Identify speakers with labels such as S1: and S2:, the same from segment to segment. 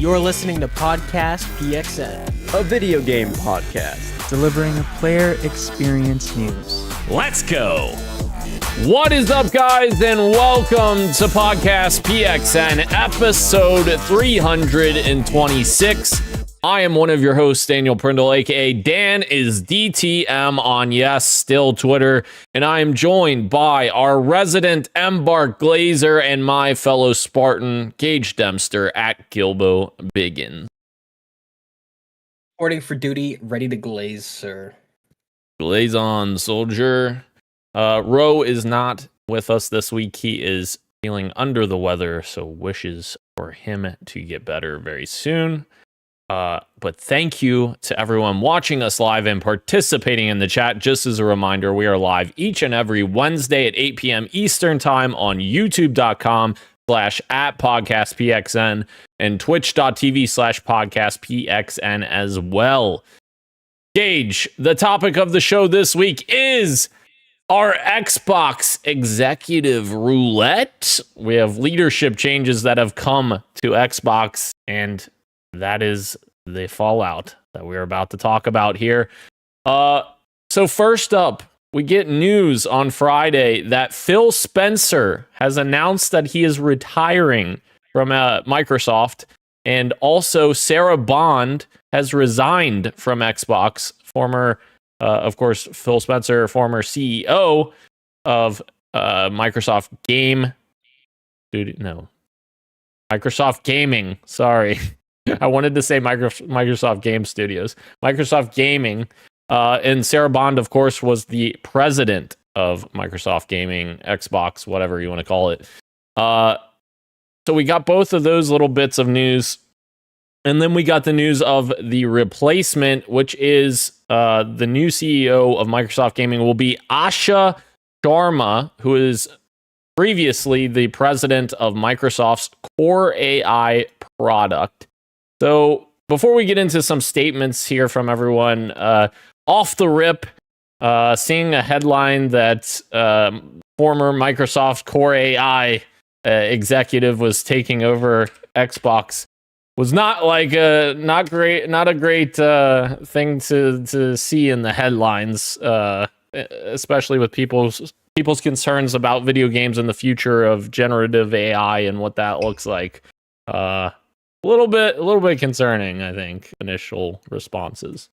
S1: You're listening to Podcast PXN,
S2: a video game podcast,
S3: delivering player experience news.
S4: Let's go! What is up, guys, and welcome to Podcast PXN, episode 326. I am one of your hosts, Daniel Prindle, aka Dan is DTM on still Twitter, and I am joined by our resident Embark Glazer and my fellow Spartan, Gage Dempster at Gilbo Biggin.
S1: Reporting for duty, ready to glaze, sir.
S4: Glaze on, soldier. Ro is not with us this week. He is feeling under the weather, so wishes for him to get better very soon. But thank you to everyone watching us live and participating in the chat. Just as a reminder, we are live each and every Wednesday at 8 p.m. Eastern Time on youtube.com/@podcastpxn and twitch.tv/podcastpxn as well. Gage, the topic of the show this week is our Xbox Executive Roulette. We have leadership changes that have come to Xbox, and that is the fallout that we're about to talk about here. So first up, we get news on Friday that Phil Spencer has announced that he is retiring from Microsoft, and also Sarah Bond has resigned from Xbox. Of course, Phil Spencer, former CEO of Microsoft Microsoft Gaming. Sorry. I wanted to say Microsoft Game Studios. Microsoft Gaming. And Sarah Bond, of course, was the president of Microsoft Gaming, Xbox, whatever you want to call it. So we got both of those little bits of news. And then we got the news of the replacement, which is the new CEO of Microsoft Gaming will be Asha Sharma, who is previously the president of Microsoft's Core AI product. So before we get into some statements here from everyone, off the rip, seeing a headline that former Microsoft Core AI executive was taking over Xbox was not a great thing to see in the headlines, especially with people's concerns about video games and the future of generative AI and what that looks like. A little bit concerning, I think, initial responses.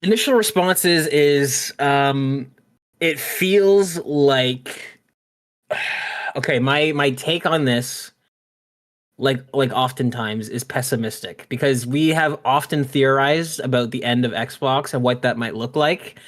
S1: Initial responses is it feels like okay, my take on this like oftentimes is pessimistic, because we have often theorized about the end of Xbox and what that might look like.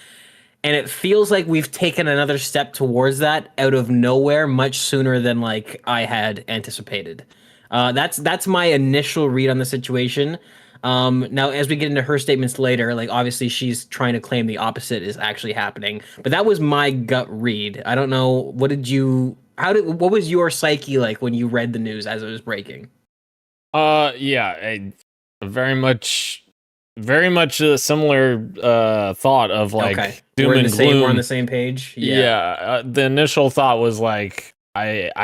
S1: And it feels like we've taken another step towards that out of nowhere much sooner than I had anticipated. That's my initial read on the situation. Now, as we get into her statements later, obviously she's trying to claim the opposite is actually happening. But that was my gut read. I don't know. What was your psyche like when you read the news as it was breaking?
S4: Very much a similar thought of
S1: okay.
S4: Doom and gloom.
S1: We're on the same page.
S4: The initial thought was I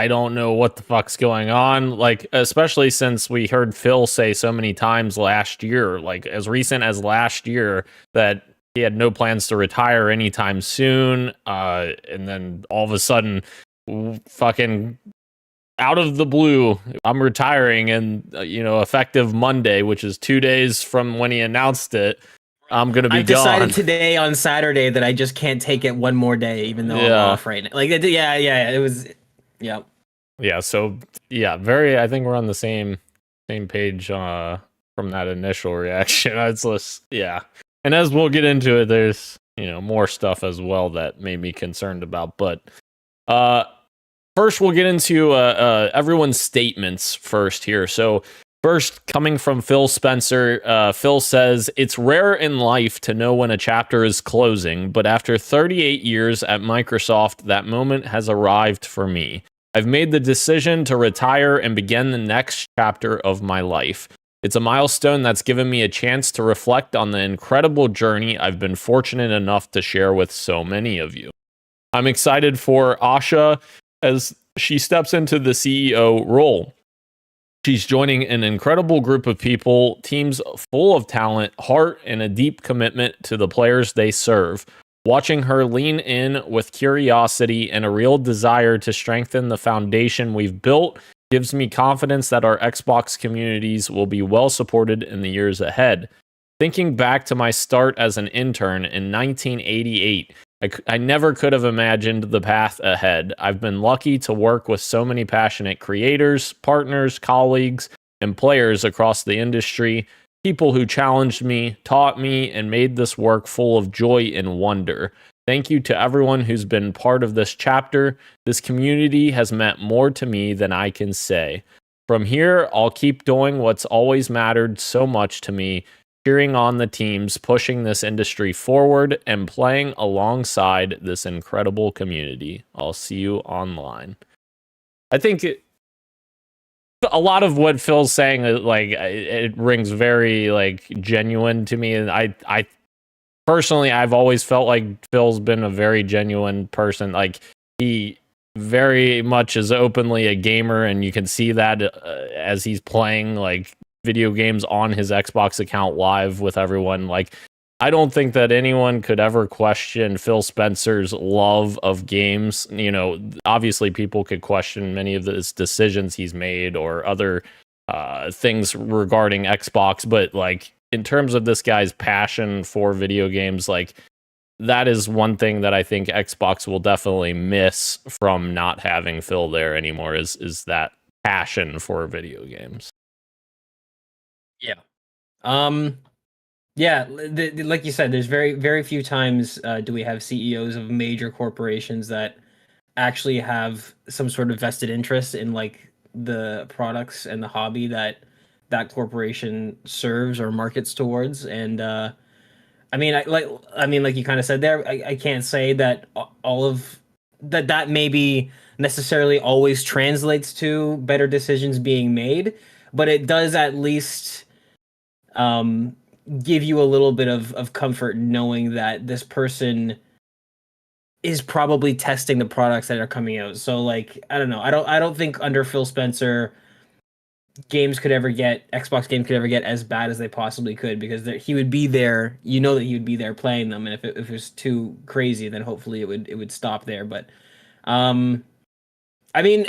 S4: don't know what the fuck's going on. Especially since we heard Phil say so many times last year, as recent as last year, that he had no plans to retire anytime soon. And then all of a sudden, fucking out of the blue, I'm retiring, and effective Monday, which is 2 days from when he announced it, I'm gonna be gone.
S1: I decided today on Saturday that I just can't take it one more day, even though I'm off right now. It was, yeah.
S4: So I think we're on the same page from that initial reaction. It's just, and as we'll get into it, there's more stuff as well that made me concerned about, but first, we'll get into everyone's statements first here. So first, coming from Phil Spencer, Phil says, "It's rare in life to know when a chapter is closing, but after 38 years at Microsoft, that moment has arrived for me. I've made the decision to retire and begin the next chapter of my life. It's a milestone that's given me a chance to reflect on the incredible journey I've been fortunate enough to share with so many of you. I'm excited for Asha as she steps into the CEO role. She's joining an incredible group of people, teams full of talent, heart, and a deep commitment to the players they serve. Watching her lean in with curiosity and a real desire to strengthen the foundation we've built gives me confidence that our Xbox communities will be well supported in the years ahead. Thinking back to my start as an intern in 1988, I never could have imagined the path ahead. I've been lucky to work with so many passionate creators, partners, colleagues, and players across the industry, people who challenged me, taught me, and made this work full of joy and wonder. Thank you to everyone who's been part of this chapter. This community has meant more to me than I can say. From here, I'll keep doing what's always mattered so much to me, cheering on the teams, pushing this industry forward, and playing alongside this incredible community. I'll see you online. I think a lot of what Phil's saying, like, it rings very like genuine to me, and I personally, I've always felt like Phil's been a very genuine person. Like, he very much is openly a gamer, and you can see that as he's playing like video games on his Xbox account live with everyone. Like, I don't think that anyone could ever question Phil Spencer's love of games. You know, obviously people could question many of his decisions he's made or other things regarding Xbox, but like, in terms of this guy's passion for video games, like, that is one thing that I think Xbox will definitely miss from not having Phil there anymore, is that passion for video games.
S1: Yeah. Yeah, like you said, there's very, very few times do we have CEOs of major corporations that actually have some sort of vested interest in like the products and the hobby that corporation serves or markets towards. And like you kind of said there, I can't say that all of that maybe necessarily always translates to better decisions being made, but it does at least give you a little bit of comfort knowing that this person is probably testing the products that are coming out. So like, I don't know. I don't think under Phil Spencer Xbox games could ever get as bad as they possibly could, because he would be there. You know that he would be there playing them, and if it was too crazy, then hopefully it would stop there. But I mean,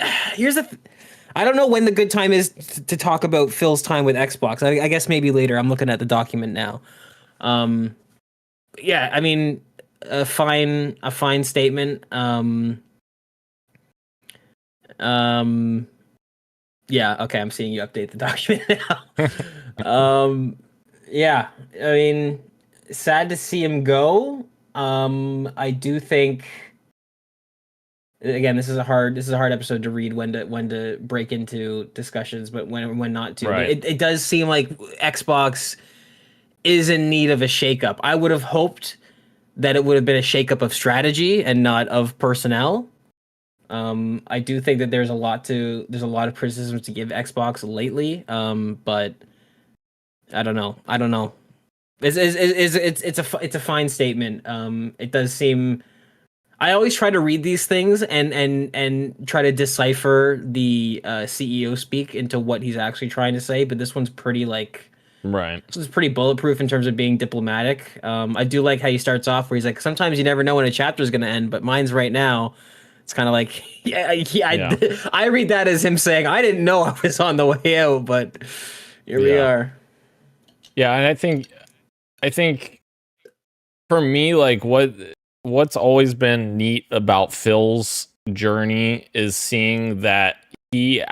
S1: I don't know when the good time is to talk about Phil's time with Xbox. I guess maybe later. I'm looking at the document now. Yeah, I mean, a fine statement. Yeah, okay, I'm seeing you update the document now. Yeah, I mean, sad to see him go. I do think, again, this is a hard episode to read when to break into discussions, but when not to.
S4: Right.
S1: It does seem like Xbox is in need of a shakeup. I would have hoped that it would have been a shakeup of strategy and not of personnel. I do think that there's a lot of criticisms to give Xbox lately. But I don't know. It's a fine statement. It does seem. I always try to read these things and try to decipher the CEO speak into what he's actually trying to say. But this one's pretty like.
S4: Right.
S1: This is pretty bulletproof in terms of being diplomatic. I do like how he starts off where he's like, sometimes you never know when a chapter is going to end, but mine's right now. It's kind of like, I read that as him saying, I didn't know I was on the way out, but here we are.
S4: Yeah, and I think for me, like what's always been neat about Phil's journey is seeing that he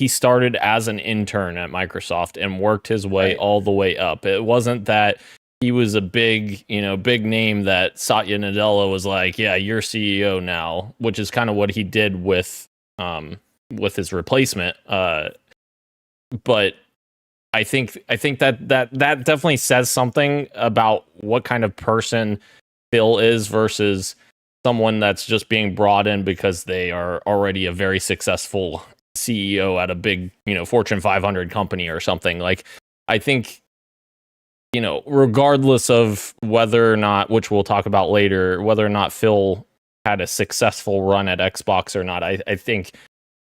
S4: started as an intern at Microsoft and worked his way all the way up. It wasn't that he was a big name that Satya Nadella was like, yeah, you're CEO now, which is kind of what he did with his replacement. But I think that definitely says something about what kind of person Phil is versus someone that's just being brought in because they are already a very successful CEO at a big, Fortune 500 company or something. Like, I think, regardless of whether or not, which we'll talk about later, whether or not Phil had a successful run at Xbox or not, I think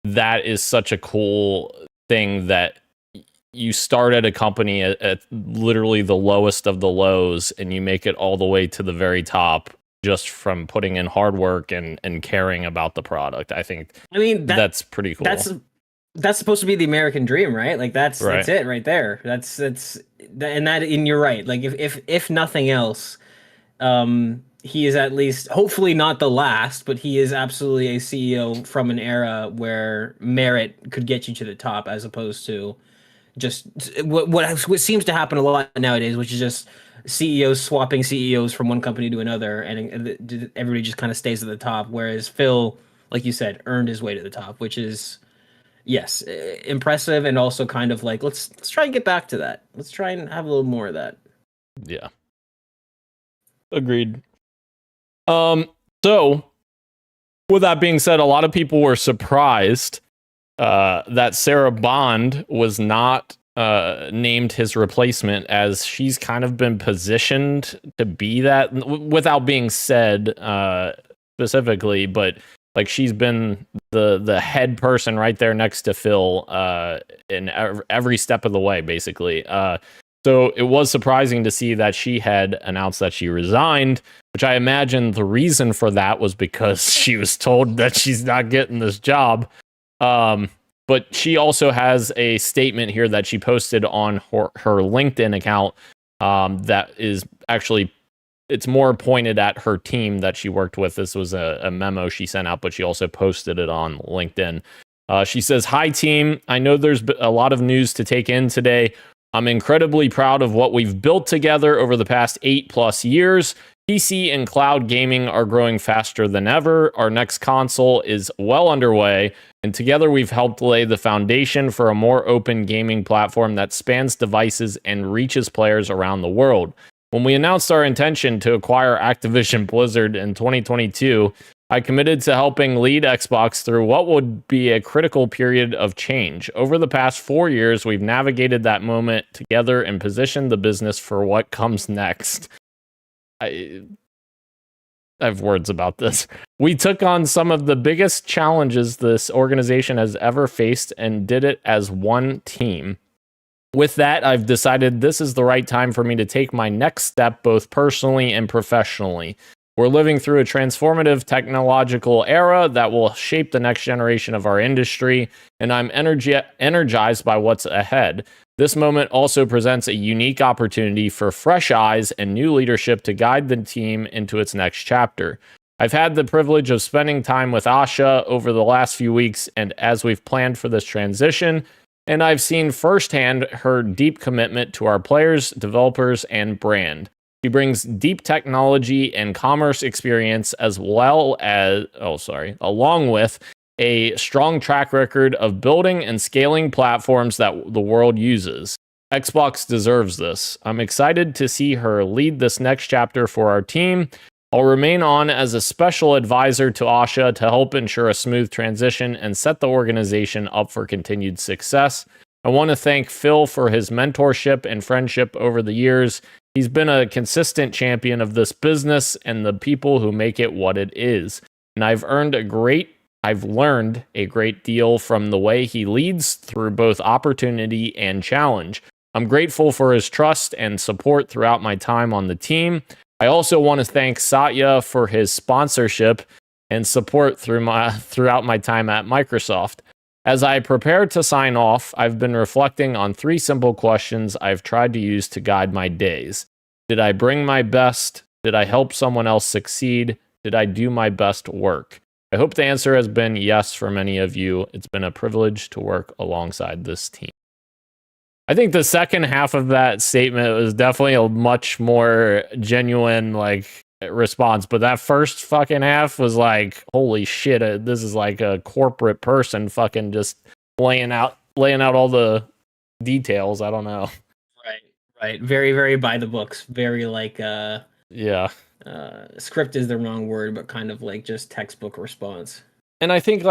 S4: that is such a cool thing that you start at a company at literally the lowest of the lows and you make it all the way to the very top just from putting in hard work and caring about the product. I mean, that's pretty cool.
S1: That's supposed to be the American dream, right? Like that's it right there. And you're right. Like if nothing else, he is at least hopefully not the last, but he is absolutely a CEO from an era where merit could get you to the top, as opposed to just what seems to happen a lot nowadays, which is just CEOs swapping CEOs from one company to another, and everybody just kind of stays at the top. Whereas Phil, like you said, earned his way to the top, which is yes, impressive, and also kind of like let's try and get back to that. Let's try and have a little more of that.
S4: Yeah, agreed. So with that being said, a lot of people were surprised that Sarah Bond was not named his replacement, as she's kind of been positioned to be that without being said specifically, but like she's been the head person right there next to Phil in every step of the way, basically. So it was surprising to see that she had announced that she resigned, which I imagine the reason for that was because she was told that she's not getting this job. But she also has a statement here that she posted on her LinkedIn account that is actually, it's more pointed at her team that she worked with. This was a memo she sent out, but she also posted it on LinkedIn. She says, "Hi team, I know there's a lot of news to take in today. I'm incredibly proud of what we've built together over the past 8+ years. PC and cloud gaming are growing faster than ever. Our next console is well underway, and together we've helped lay the foundation for a more open gaming platform that spans devices and reaches players around the world. When we announced our intention to acquire Activision Blizzard in 2022, I committed to helping lead Xbox through what would be a critical period of change. Over the past 4 years, we've navigated that moment together and positioned the business for what comes next." I have words about this. "We took on some of the biggest challenges this organization has ever faced and did it as one team. With that, I've decided this is the right time for me to take my next step, both personally and professionally. We're living through a transformative technological era that will shape the next generation of our industry, and I'm energized by what's ahead. This moment also presents a unique opportunity for fresh eyes and new leadership to guide the team into its next chapter. I've had the privilege of spending time with Asha over the last few weeks, and as we've planned for this transition, and I've seen firsthand her deep commitment to our players, developers, and brand. She brings deep technology and commerce experience along with a strong track record of building and scaling platforms that the world uses. Xbox deserves this. I'm excited to see her lead this next chapter for our team. I'll remain on as a special advisor to Asha to help ensure a smooth transition and set the organization up for continued success. I want to thank Phil for his mentorship and friendship over the years. He's been a consistent champion of this business and the people who make it what it is. And I've learned a great deal from the way he leads through both opportunity and challenge. I'm grateful for his trust and support throughout my time on the team. I also want to thank Satya for his sponsorship and support throughout my time at Microsoft. As I prepare to sign off, I've been reflecting on 3 simple questions I've tried to use to guide my days. Did I bring my best? Did I help someone else succeed? Did I do my best work? I hope the answer has been yes for many of you. It's been a privilege to work alongside this team." I think the second half of that statement was definitely a much more genuine response, but that first fucking half was like, holy shit, this is like a corporate person fucking just laying out all the details. I don't know.
S1: Right. Very, very by the books. Very script is the wrong word, but kind of like just textbook response.
S4: And I think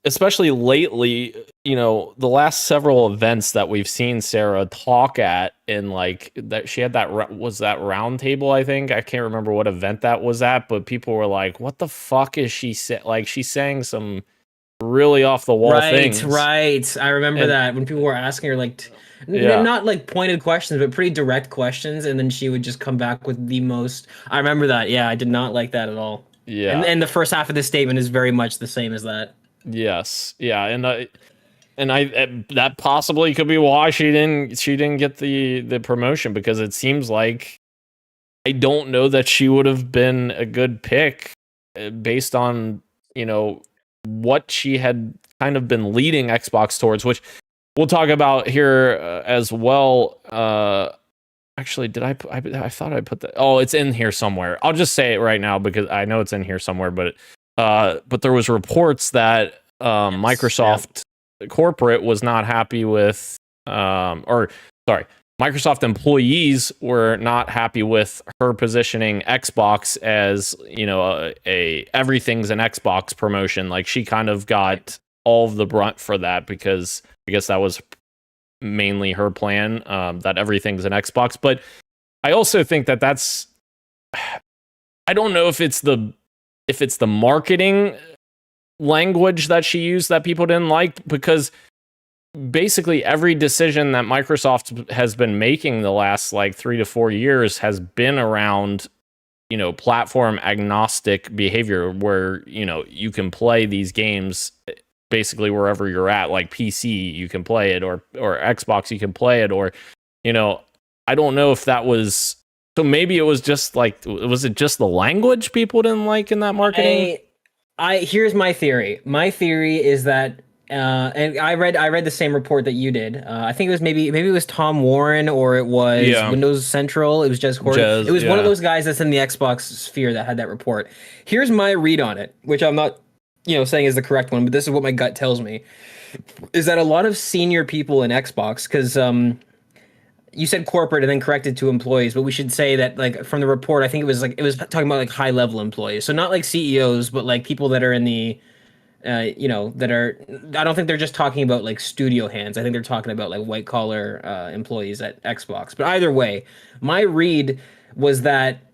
S4: especially lately, the last several events that we've seen Sarah talk at, and that she had that round table, I think. I can't remember what event that was at, but people were like, what the fuck is she saying? Like, she's saying some really off the wall things.
S1: Right. I remember that when people were asking her like not like pointed questions, but pretty direct questions, and then she would just come back with the most. I remember that. Yeah, I did not like that at all.
S4: Yeah.
S1: And the first half of this statement is very much the same as that.
S4: Yes. Yeah. And that possibly could be why she didn't get the promotion, because it seems like I don't know that she would have been a good pick based on, what she had kind of been leading Xbox towards, which we'll talk about here as well. Actually, I thought I put that. Oh, it's in here somewhere. I'll just say it right now because I know it's in here somewhere. But there was reports that Microsoft corporate was not happy with, Microsoft employees were not happy with her positioning Xbox as, a everything's an Xbox promotion. Like, she kind of got all of the brunt for that, because I guess that was mainly her plan, that everything's an Xbox. But I also think that that's, I don't know if it's the marketing language that she used that people didn't like, because basically every decision that Microsoft has been making the last like 3 to 4 years has been around, platform agnostic behavior, where, you can play these games basically wherever you're at. Like PC, you can play it, or Xbox, you can play it, or, I don't know if that was, so maybe it was just like, was it just the language people didn't like in that marketing?
S1: Here's my theory. My theory is that, and I read the same report that you did. I think it was maybe it was Tom Warren, or it was Windows Central. It was Jez Horton. It was one of those guys that's in the Xbox sphere that had that report. Here's my read on it, which I'm not, saying is the correct one, but this is what my gut tells me, is that a lot of senior people in Xbox, because you said corporate and then corrected to employees, but we should say that, like, from the report, I think it was talking about like high level employees, so not like CEOs, but like people that are in the that are, I don't think they're just talking about like studio hands. I think they're talking about like white collar employees at Xbox. But either way, my read was that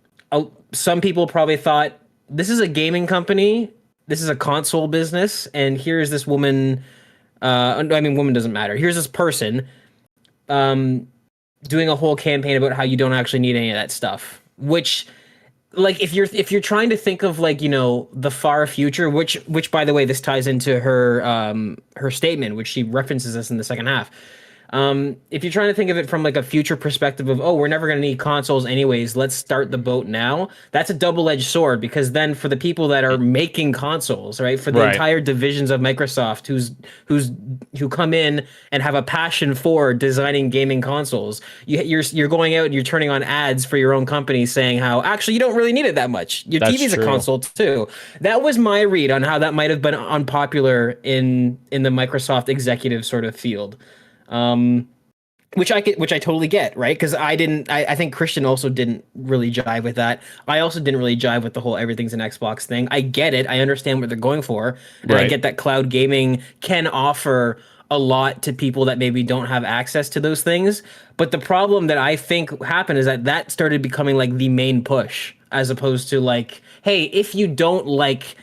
S1: some people probably thought, this is a gaming company, this is a console business, and here's this woman. Woman doesn't matter. Here's this person doing a whole campaign about how you don't actually need any of that stuff, which, like, if you're trying to think of, like, the far future, which by the way, this ties into her statement, which she references this in the second half. If you're trying to think of it from like a future perspective of, we're never going to need consoles anyways, let's start the boat now. That's a double-edged sword, because then for the people that are making consoles, right, for the entire divisions of Microsoft who come in and have a passion for designing gaming consoles, you're going out and you're turning on ads for your own company saying how actually you don't really need it that much. Your TV's a console too. That was my read on how that might have been unpopular in the Microsoft executive sort of field. Which I totally get, right? Because I think Christian also didn't really jive with that. I also didn't really jive with the whole everything's an Xbox thing. I get it. I understand what they're going for. And I get that cloud gaming can offer a lot to people that maybe don't have access to those things. But the problem that I think happened is that started becoming like the main push, as opposed to like, hey, if you don't like,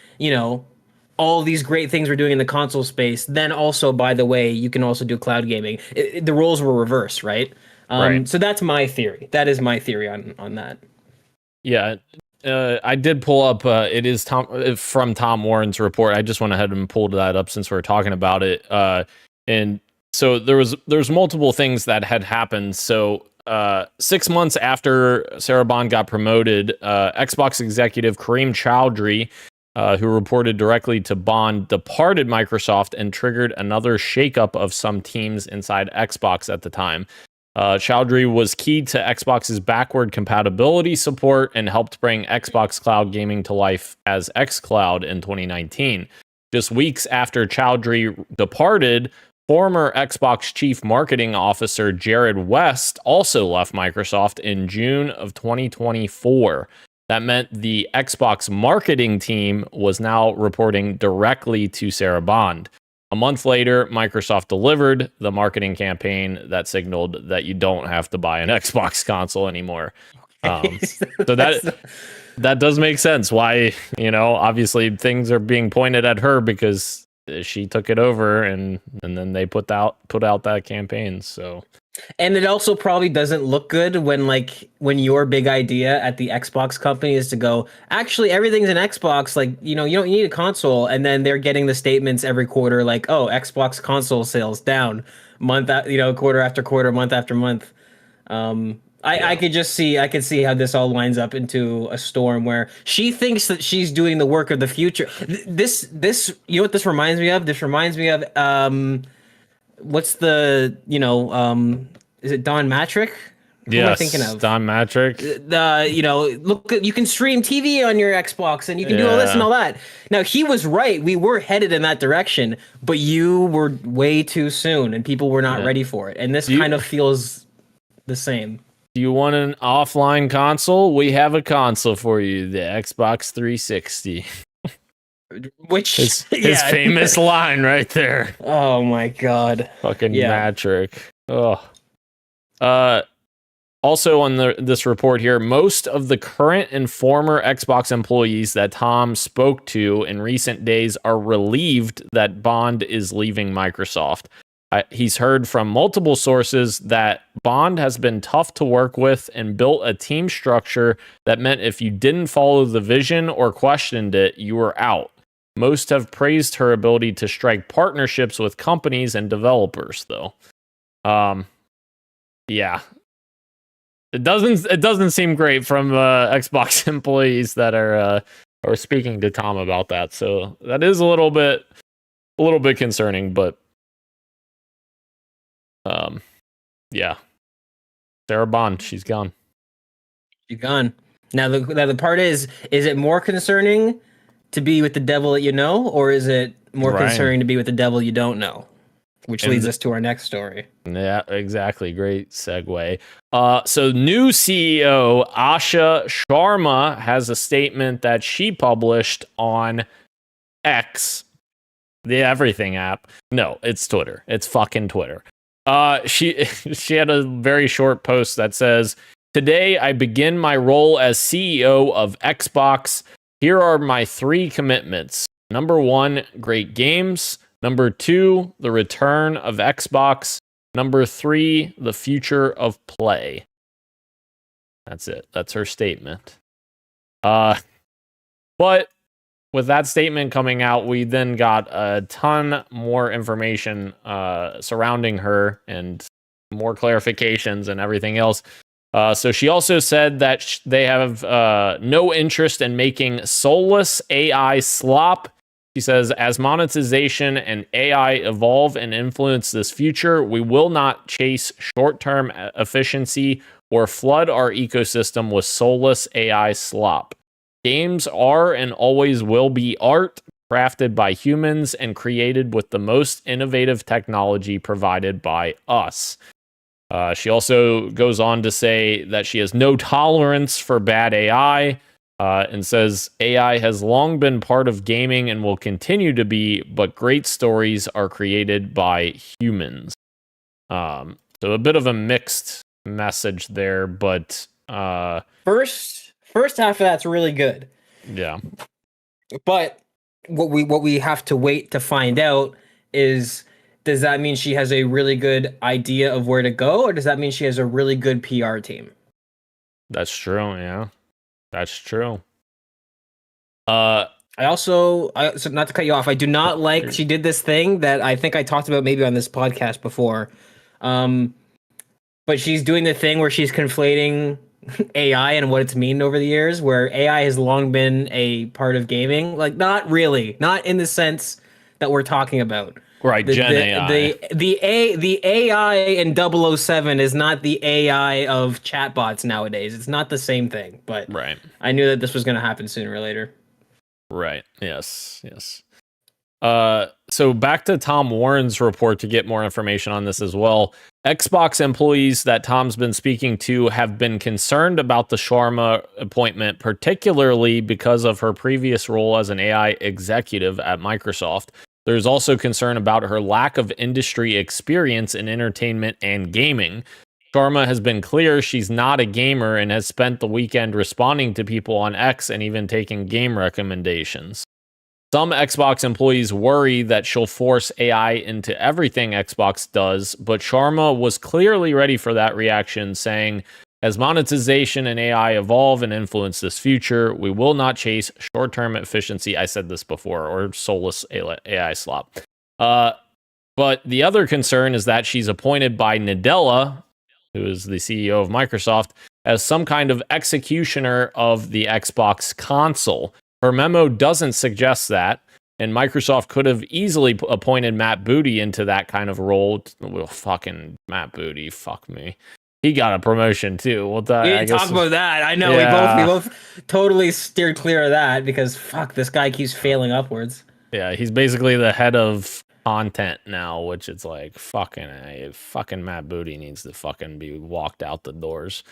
S1: all these great things we're doing in the console space, then also, by the way, you can also do cloud gaming. The roles were reversed, right? So that's my theory. That is my theory on that. Yeah.
S4: I did pull up, it is from Tom Warren's report. I just went ahead and pulled that up since we were talking about it. And so there's multiple things that had happened. So 6 months after Sarah Bond got promoted, Xbox executive Kareem Chowdhury, who reported directly to Bond, departed Microsoft and triggered another shakeup of some teams inside Xbox at the time. Chowdhury was key to Xbox's backward compatibility support and helped bring Xbox Cloud Gaming to life as xCloud in 2019. Just weeks after Chowdhury departed, former Xbox Chief Marketing Officer Jared West also left Microsoft in June of 2024. That meant the Xbox marketing team was now reporting directly to Sarah Bond. A month later, Microsoft delivered the marketing campaign that signaled that you don't have to buy an Xbox console anymore. So that does make sense why, obviously things are being pointed at her, because she took it over, and then they put out that campaign. So,
S1: and it also probably doesn't look good when your big idea at the Xbox company is to go, actually everything's an Xbox, like, you don't need a console, and then they're getting the statements every quarter like, oh, Xbox console sales down quarter after quarter, month after month. I could see how this all lines up into a storm where she thinks that she's doing the work of the future. This what this reminds me of? This reminds me of what's the is it Don Matrick? Who am I thinking of?
S4: Don Matrick.
S1: Look, you can stream TV on your Xbox and you can do all this and all that. Now, he was right. We were headed in that direction, but you were way too soon and people were not ready for it. And this kind of feels the same.
S4: Do you want an offline console? We have a console for you, the Xbox 360.
S1: Which
S4: his famous line right there.
S1: Oh my god.
S4: Fucking Matrick. Oh. Also on this report here, most of the current and former Xbox employees that Tom spoke to in recent days are relieved that Bond is leaving Microsoft. He's heard from multiple sources that Bond has been tough to work with and built a team structure that meant if you didn't follow the vision or questioned it, you were out. Most have praised her ability to strike partnerships with companies and developers, though. Yeah. It doesn't seem great from Xbox employees that are speaking to Tom about that. So that is a little bit concerning, but yeah. Sarah Bond, she's gone.
S1: She's gone. Now the part is it more concerning to be with the devil that you know, or is it more concerning to be with the devil you don't know? Which leads us to our next story.
S4: Yeah, exactly. Great segue. So new CEO Asha Sharma has a statement that she published on X, the everything app. No, it's Twitter. It's fucking Twitter. She had a very short post that says, "Today I begin my role as CEO of Xbox. Here are my 3 commitments. Number 1, great games. Number 2, the return of Xbox. Number 3, the future of play." That's it. That's her statement. But with that statement coming out, we then got a ton more information surrounding her and more clarifications and everything else. So she also said that they have no interest in making soulless AI slop. She says, as monetization and AI evolve and influence this future, we will not chase short-term efficiency or flood our ecosystem with soulless AI slop. Games are and always will be art crafted by humans and created with the most innovative technology provided by us. She also goes on to say that she has no tolerance for bad AI, and says AI has long been part of gaming and will continue to be, but great stories are created by humans. So a bit of a mixed message there, but
S1: first half of that's really good.
S4: Yeah.
S1: But what we have to wait to find out is, does that mean she has a really good idea of where to go, or does that mean she has a really good PR team?
S4: That's true, yeah. That's true.
S1: So not to cut you off, I do not like she did this thing that I think I talked about maybe on this podcast before. But she's doing the thing where she's conflating AI and what it's mean over the years, where AI has long been a part of gaming. Like, not really, not in the sense that we're talking about.
S4: Right, Gen AI.
S1: The AI in 007 is not the AI of chatbots nowadays. It's not the same thing, but
S4: right.
S1: I knew that this was going to happen sooner or later.
S4: Right. Yes. So back to Tom Warren's report to get more information on this as well. Xbox employees that Tom's been speaking to have been concerned about the Sharma appointment, particularly because of her previous role as an AI executive at Microsoft. There's also concern about her lack of industry experience in entertainment and gaming. Sharma has been clear she's not a gamer and has spent the weekend responding to people on X and even taking game recommendations. Some Xbox employees worry that she'll force AI into everything Xbox does, but Sharma was clearly ready for that reaction, saying, as monetization and AI evolve and influence this future, we will not chase short-term efficiency. I said this before, or soulless AI slop. But the other concern is that she's appointed by Nadella, who is the CEO of Microsoft, as some kind of executioner of the Xbox console. Her memo doesn't suggest that, and Microsoft could have easily appointed Matt Booty into that kind of role. Well, fucking Matt Booty, fuck me. He got a promotion too. Well,
S1: we didn't talk about that. I know we both totally steered clear of that because fuck, this guy keeps failing upwards.
S4: Yeah, he's basically the head of content now, which is like fucking Matt Booty needs to fucking be walked out the doors.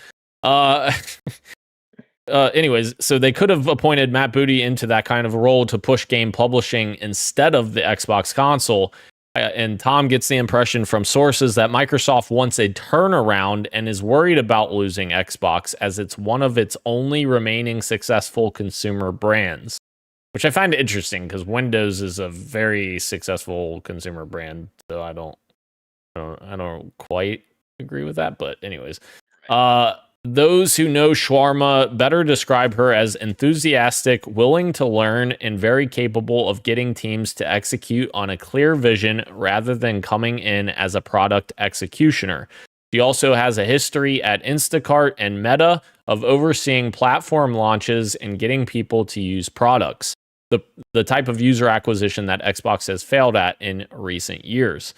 S4: Anyways, so they could have appointed Matt Booty into that kind of role to push game publishing instead of the Xbox console. And Tom gets the impression from sources that Microsoft wants a turnaround and is worried about losing Xbox as it's one of its only remaining successful consumer brands, which I find interesting because Windows is a very successful consumer brand. So I don't quite agree with that, but anyways, those who know Shawarma better describe her as enthusiastic, willing to learn, and very capable of getting teams to execute on a clear vision rather than coming in as a product executioner. She also has a history at Instacart and Meta of overseeing platform launches and getting people to use products, the type of user acquisition that Xbox has failed at in recent years.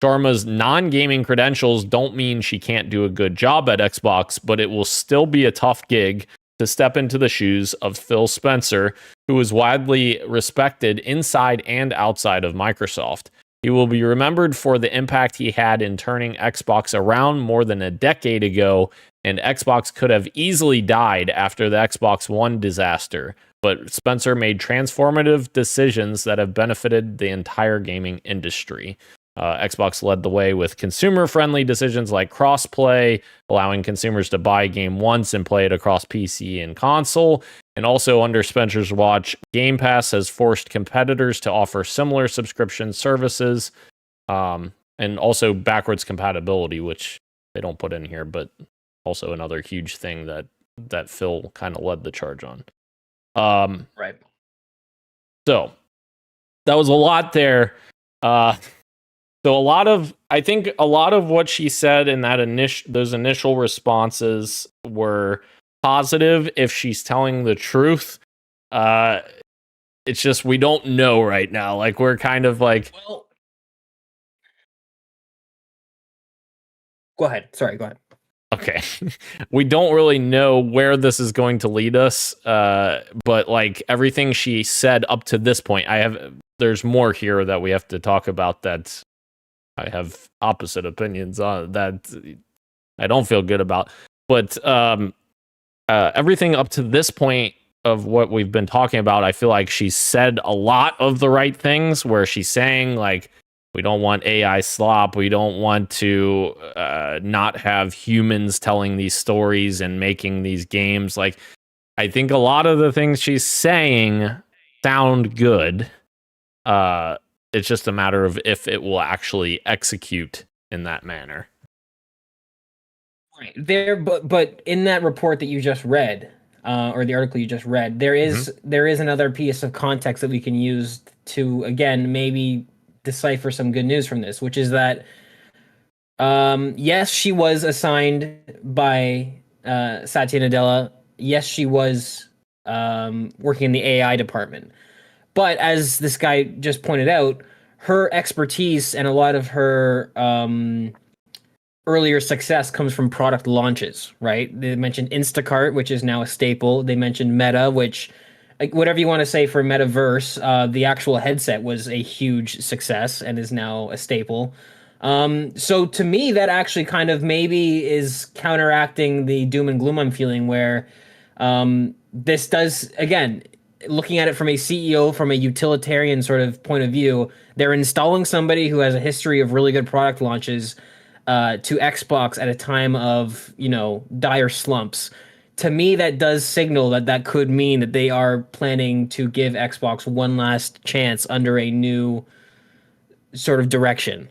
S4: Sharma's non-gaming credentials don't mean she can't do a good job at Xbox, but it will still be a tough gig to step into the shoes of Phil Spencer, who is widely respected inside and outside of Microsoft. He will be remembered for the impact he had in turning Xbox around more than a decade ago, and Xbox could have easily died after the Xbox One disaster, but Spencer made transformative decisions that have benefited the entire gaming industry. Xbox led the way with consumer-friendly decisions like cross-play, allowing consumers to buy a game once and play it across PC and console. And also under Spencer's watch, Game Pass has forced competitors to offer similar subscription services, and also backwards compatibility, which they don't put in here, but also another huge thing that Phil kind of led the charge on.
S1: Right.
S4: So that was a lot there. So I think a lot of what she said in that those initial responses were positive if she's telling the truth. It's just we don't know right now. Like we're kind of like.
S1: Well, go ahead. Sorry, go ahead.
S4: Okay, we don't really know where this is going to lead us. But like everything she said up to this point, there's more here that we have to talk about that I have opposite opinions on that I don't feel good about. But everything up to this point of what we've been talking about, I feel like she's said a lot of the right things where she's saying like, we don't want AI slop. We don't want to not have humans telling these stories and making these games. Like, I think a lot of the things she's saying sound good. It's just a matter of if it will actually execute in that manner.
S1: Right there, but in that report that you just read, or the article you just read, there is another piece of context that we can use to again maybe decipher some good news from this, which is that yes, she was assigned by Satya Nadella. Yes, she was working in the AI department. But as this guy just pointed out, her expertise and a lot of her earlier success comes from product launches, right? They mentioned Instacart, which is now a staple. They mentioned Meta, which, like, whatever you want to say for Metaverse, the actual headset was a huge success and is now a staple. So to me, that actually kind of maybe is counteracting the doom and gloom I'm feeling where this does, again, looking at it from a CEO, from a utilitarian sort of point of view, they're installing somebody who has a history of really good product launches to Xbox at a time of, dire slumps to me, that does signal that could mean that they are planning to give Xbox one last chance under a new sort of direction.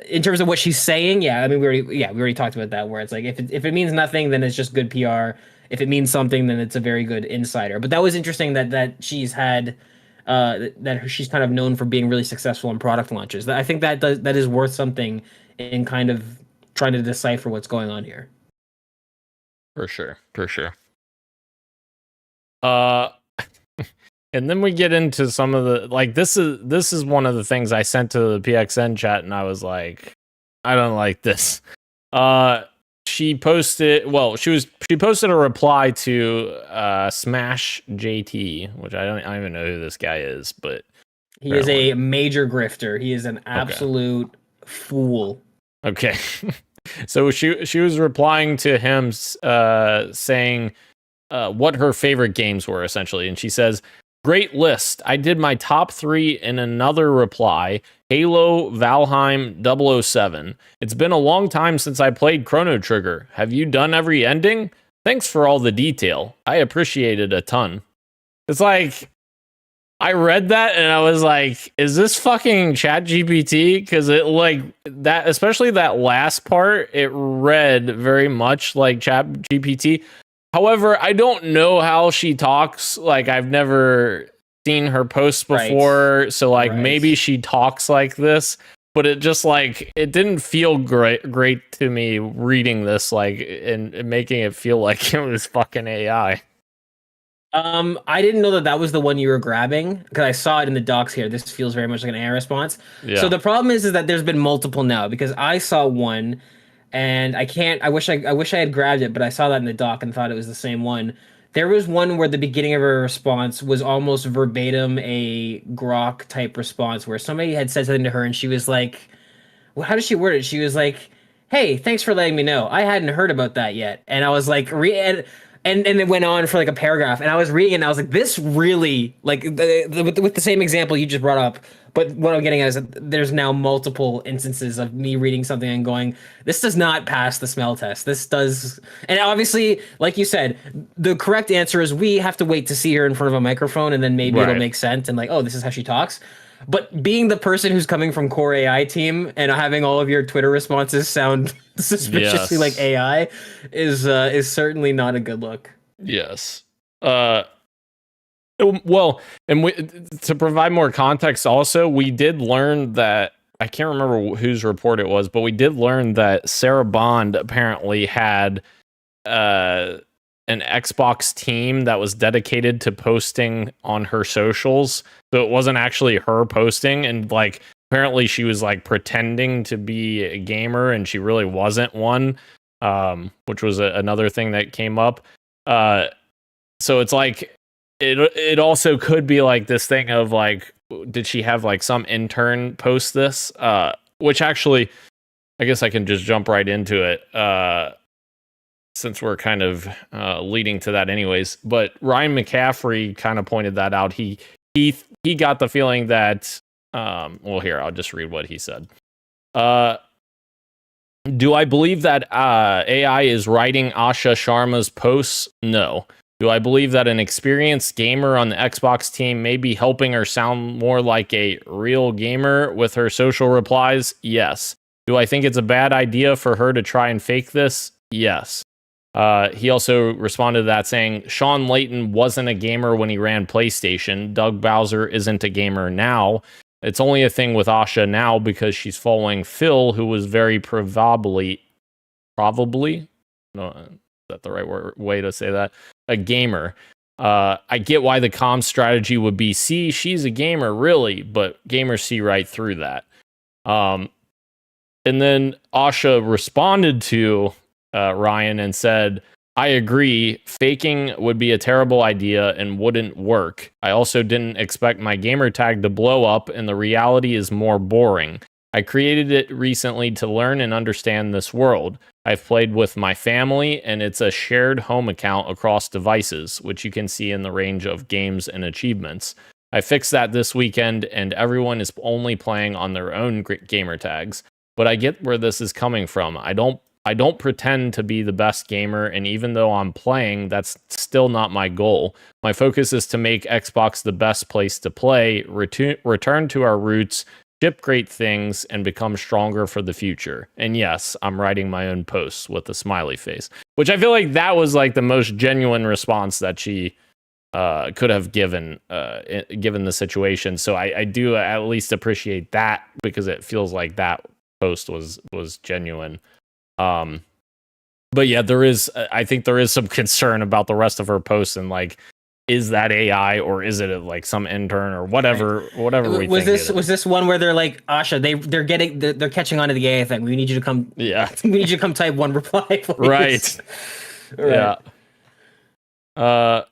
S1: In terms of what she's saying, yeah, I mean, we already talked about that. Where it's like, if it means nothing, then it's just good PR. If it means something, then it's a very good insider. But that was interesting that she's had, that she's kind of known for being really successful in product launches. I think that is worth something in kind of trying to decipher what's going on here.
S4: For sure. And then we get into some of the, like, this is one of the things I sent to the PXN chat, and I was like, I don't like this. She posted a reply to Smash JT, which I don't even know who this guy is, but
S1: he is a major grifter. He is an absolute fool.
S4: Okay. So she was replying to him saying what her favorite games were, essentially, and she says, "Great list. I did my top 3 in another reply. Halo, Valheim, 007. It's been a long time since I played Chrono Trigger. Have you done every ending? Thanks for all the detail. I appreciate it a ton." It's like, I read that and I was like, is this fucking ChatGPT? Because it, like, that, especially that last part, it read very much like ChatGPT. However, I don't know how she talks. Like, I've never seen her posts before. Right. So, like, maybe she talks like this, but it just, like, it didn't feel great to me reading this, like, and making it feel like it was fucking AI.
S1: I didn't know that was the one you were grabbing, because I saw it in the docs here. This feels very much like an AI response. Yeah. So the problem is that there's been multiple now, because I saw one. And I wish I had grabbed it, but I saw that in the doc and thought it was the same one. There was one where the beginning of her response was almost verbatim a Grok type response, where somebody had said something to her and she was like, well, how did she word it? She was like, "Hey, thanks for letting me know. I hadn't heard about that yet." And I was like, and it went on for like a paragraph, and I was reading and I was like, this really, like, with the same example you just brought up, but what I'm getting at is that there's now multiple instances of me reading something and going, this does not pass the smell test. This does. And obviously, like you said, the correct answer is we have to wait to see her in front of a microphone, and then maybe it'll make sense, and like, oh, this is how she talks. But being the person who's coming from Core AI team and having all of your Twitter responses sound suspiciously like AI is certainly not a good look.
S4: Yes. Well, and to provide more context, also, we did learn that, I can't remember whose report it was, but we did learn that Sarah Bond apparently had an Xbox team that was dedicated to posting on her socials. So it wasn't actually her posting, and like, apparently she was like pretending to be a gamer and she really wasn't one, which was another thing that came up. So it's like, it also could be like this thing of like, did she have like some intern post this? Which actually, I guess I can just jump right into it, since we're kind of leading to that anyways. But Ryan McCaffrey kind of pointed that out. He got the feeling that, well, here, I'll just read what he said. Do I believe that AI is writing Asha Sharma's posts? No. Do I believe that an experienced gamer on the Xbox team may be helping her sound more like a real gamer with her social replies? Yes. Do I think it's a bad idea for her to try and fake this? Yes. He also responded to that saying, Sean Layton wasn't a gamer when he ran PlayStation. Doug Bowser isn't a gamer now. It's only a thing with Asha now because she's following Phil, who was very probably, no, is that the right way to say that? A gamer. I get why the comm strategy would be, see, she's a gamer, really, but gamers see right through that. And then Asha responded to Ryan and said, I agree, faking would be a terrible idea and wouldn't work. I also didn't expect my gamer tag to blow up, and the reality is more boring. I created it recently to learn and understand this world. I've played with my family, and it's a shared home account across devices, which you can see in the range of games and achievements. I fixed that this weekend, and everyone is only playing on their own gamer tags. But I get where this is coming from. I don't I don't pretend to be the best gamer, and even though I'm playing, that's still not my goal. My focus is to make Xbox the best place to play, return to our roots, ship great things, and become stronger for the future. And yes, I'm writing my own posts with a smiley face, which I feel like that was like the most genuine response that she could have given the situation. So I do at least appreciate that, because it feels like that post was genuine. But yeah, I think there is some concern about the rest of her posts, and like, is that AI or is it like some intern or whatever? Right. Whatever we
S1: was
S4: think.
S1: Was this one where they're like, Asha, they're catching on to the AI thing. We need you to come. Yeah, we need you to come type one reply, please.
S4: Right. Right. Yeah.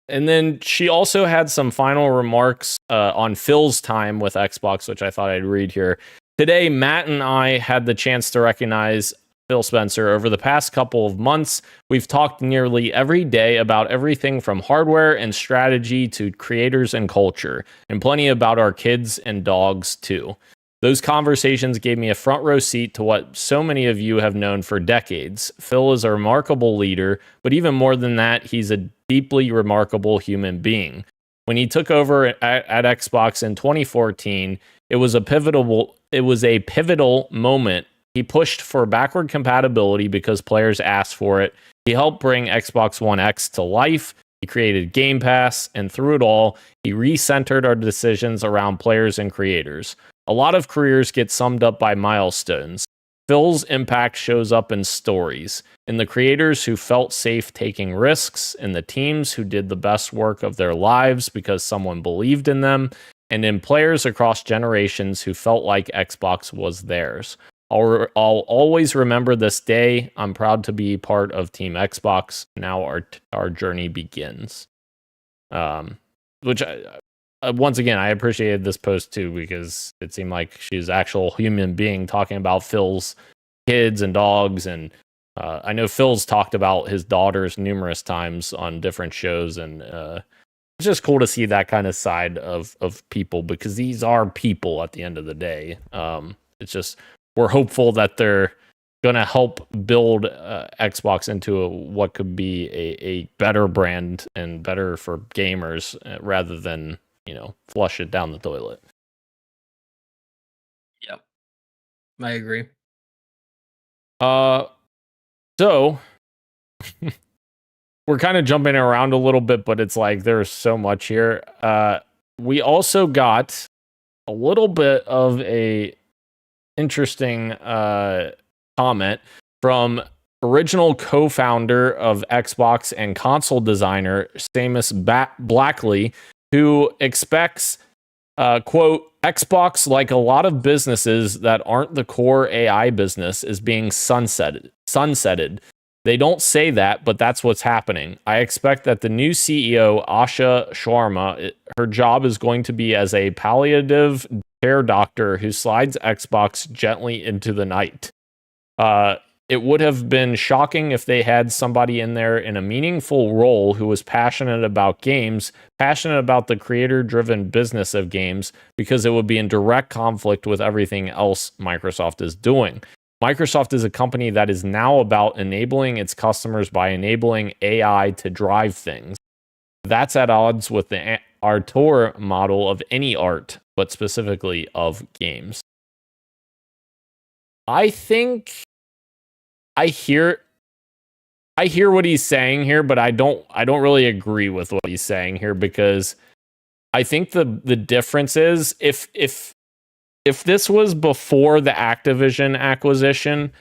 S4: And then she also had some final remarks on Phil's time with Xbox, which I thought I'd read here. Today, Matt and I had the chance to recognize Phil Spencer. Over the past couple of months, we've talked nearly every day about everything from hardware and strategy to creators and culture, and plenty about our kids and dogs too. Those conversations gave me a front row seat to what so many of you have known for decades. Phil is a remarkable leader, but even more than that, he's a deeply remarkable human being. When he took over at Xbox in 2014, it was a pivotal moment. He pushed for backward compatibility because players asked for it. He helped bring Xbox One X to life. He created Game Pass, and through it all, he recentered our decisions around players and creators. A lot of careers get summed up by milestones. Phil's impact shows up in stories, in the creators who felt safe taking risks, in the teams who did the best work of their lives because someone believed in them, and in players across generations who felt like Xbox was theirs. I'll always remember this day. I'm proud to be part of Team Xbox. Now our journey begins. Which once again, I appreciated this post too, because it seemed like she's an actual human being talking about Phil's kids and dogs. And I know Phil's talked about his daughters numerous times on different shows, and it's just cool to see that kind of side of people, because these are people at the end of the day. It's just, we're hopeful that they're going to help build Xbox into what could be a better brand and better for gamers, rather than, flush it down the toilet.
S1: Yep. I agree.
S4: So we're kind of jumping around a little bit, but it's like there's so much here. We also got a little bit of a interesting comment from original co-founder of Xbox and console designer Seamus Blackley, who expects, quote, Xbox, like a lot of businesses that aren't the core AI business, is being sunsetted. They don't say that, but that's what's happening. I expect that the new CEO, Asha Sharma, her job is going to be as a palliative care doctor who slides Xbox gently into the night. It would have been shocking if they had somebody in there in a meaningful role who was passionate about games, passionate about the creator-driven business of games, because it would be in direct conflict with everything else Microsoft is doing. Microsoft is a company that is now about enabling its customers by enabling AI to drive things. That's at odds with the auteur model of any art, but specifically of games. I think I hear what he's saying here, but I don't really agree with what he's saying here, because I think the difference is if this was before the Activision acquisition,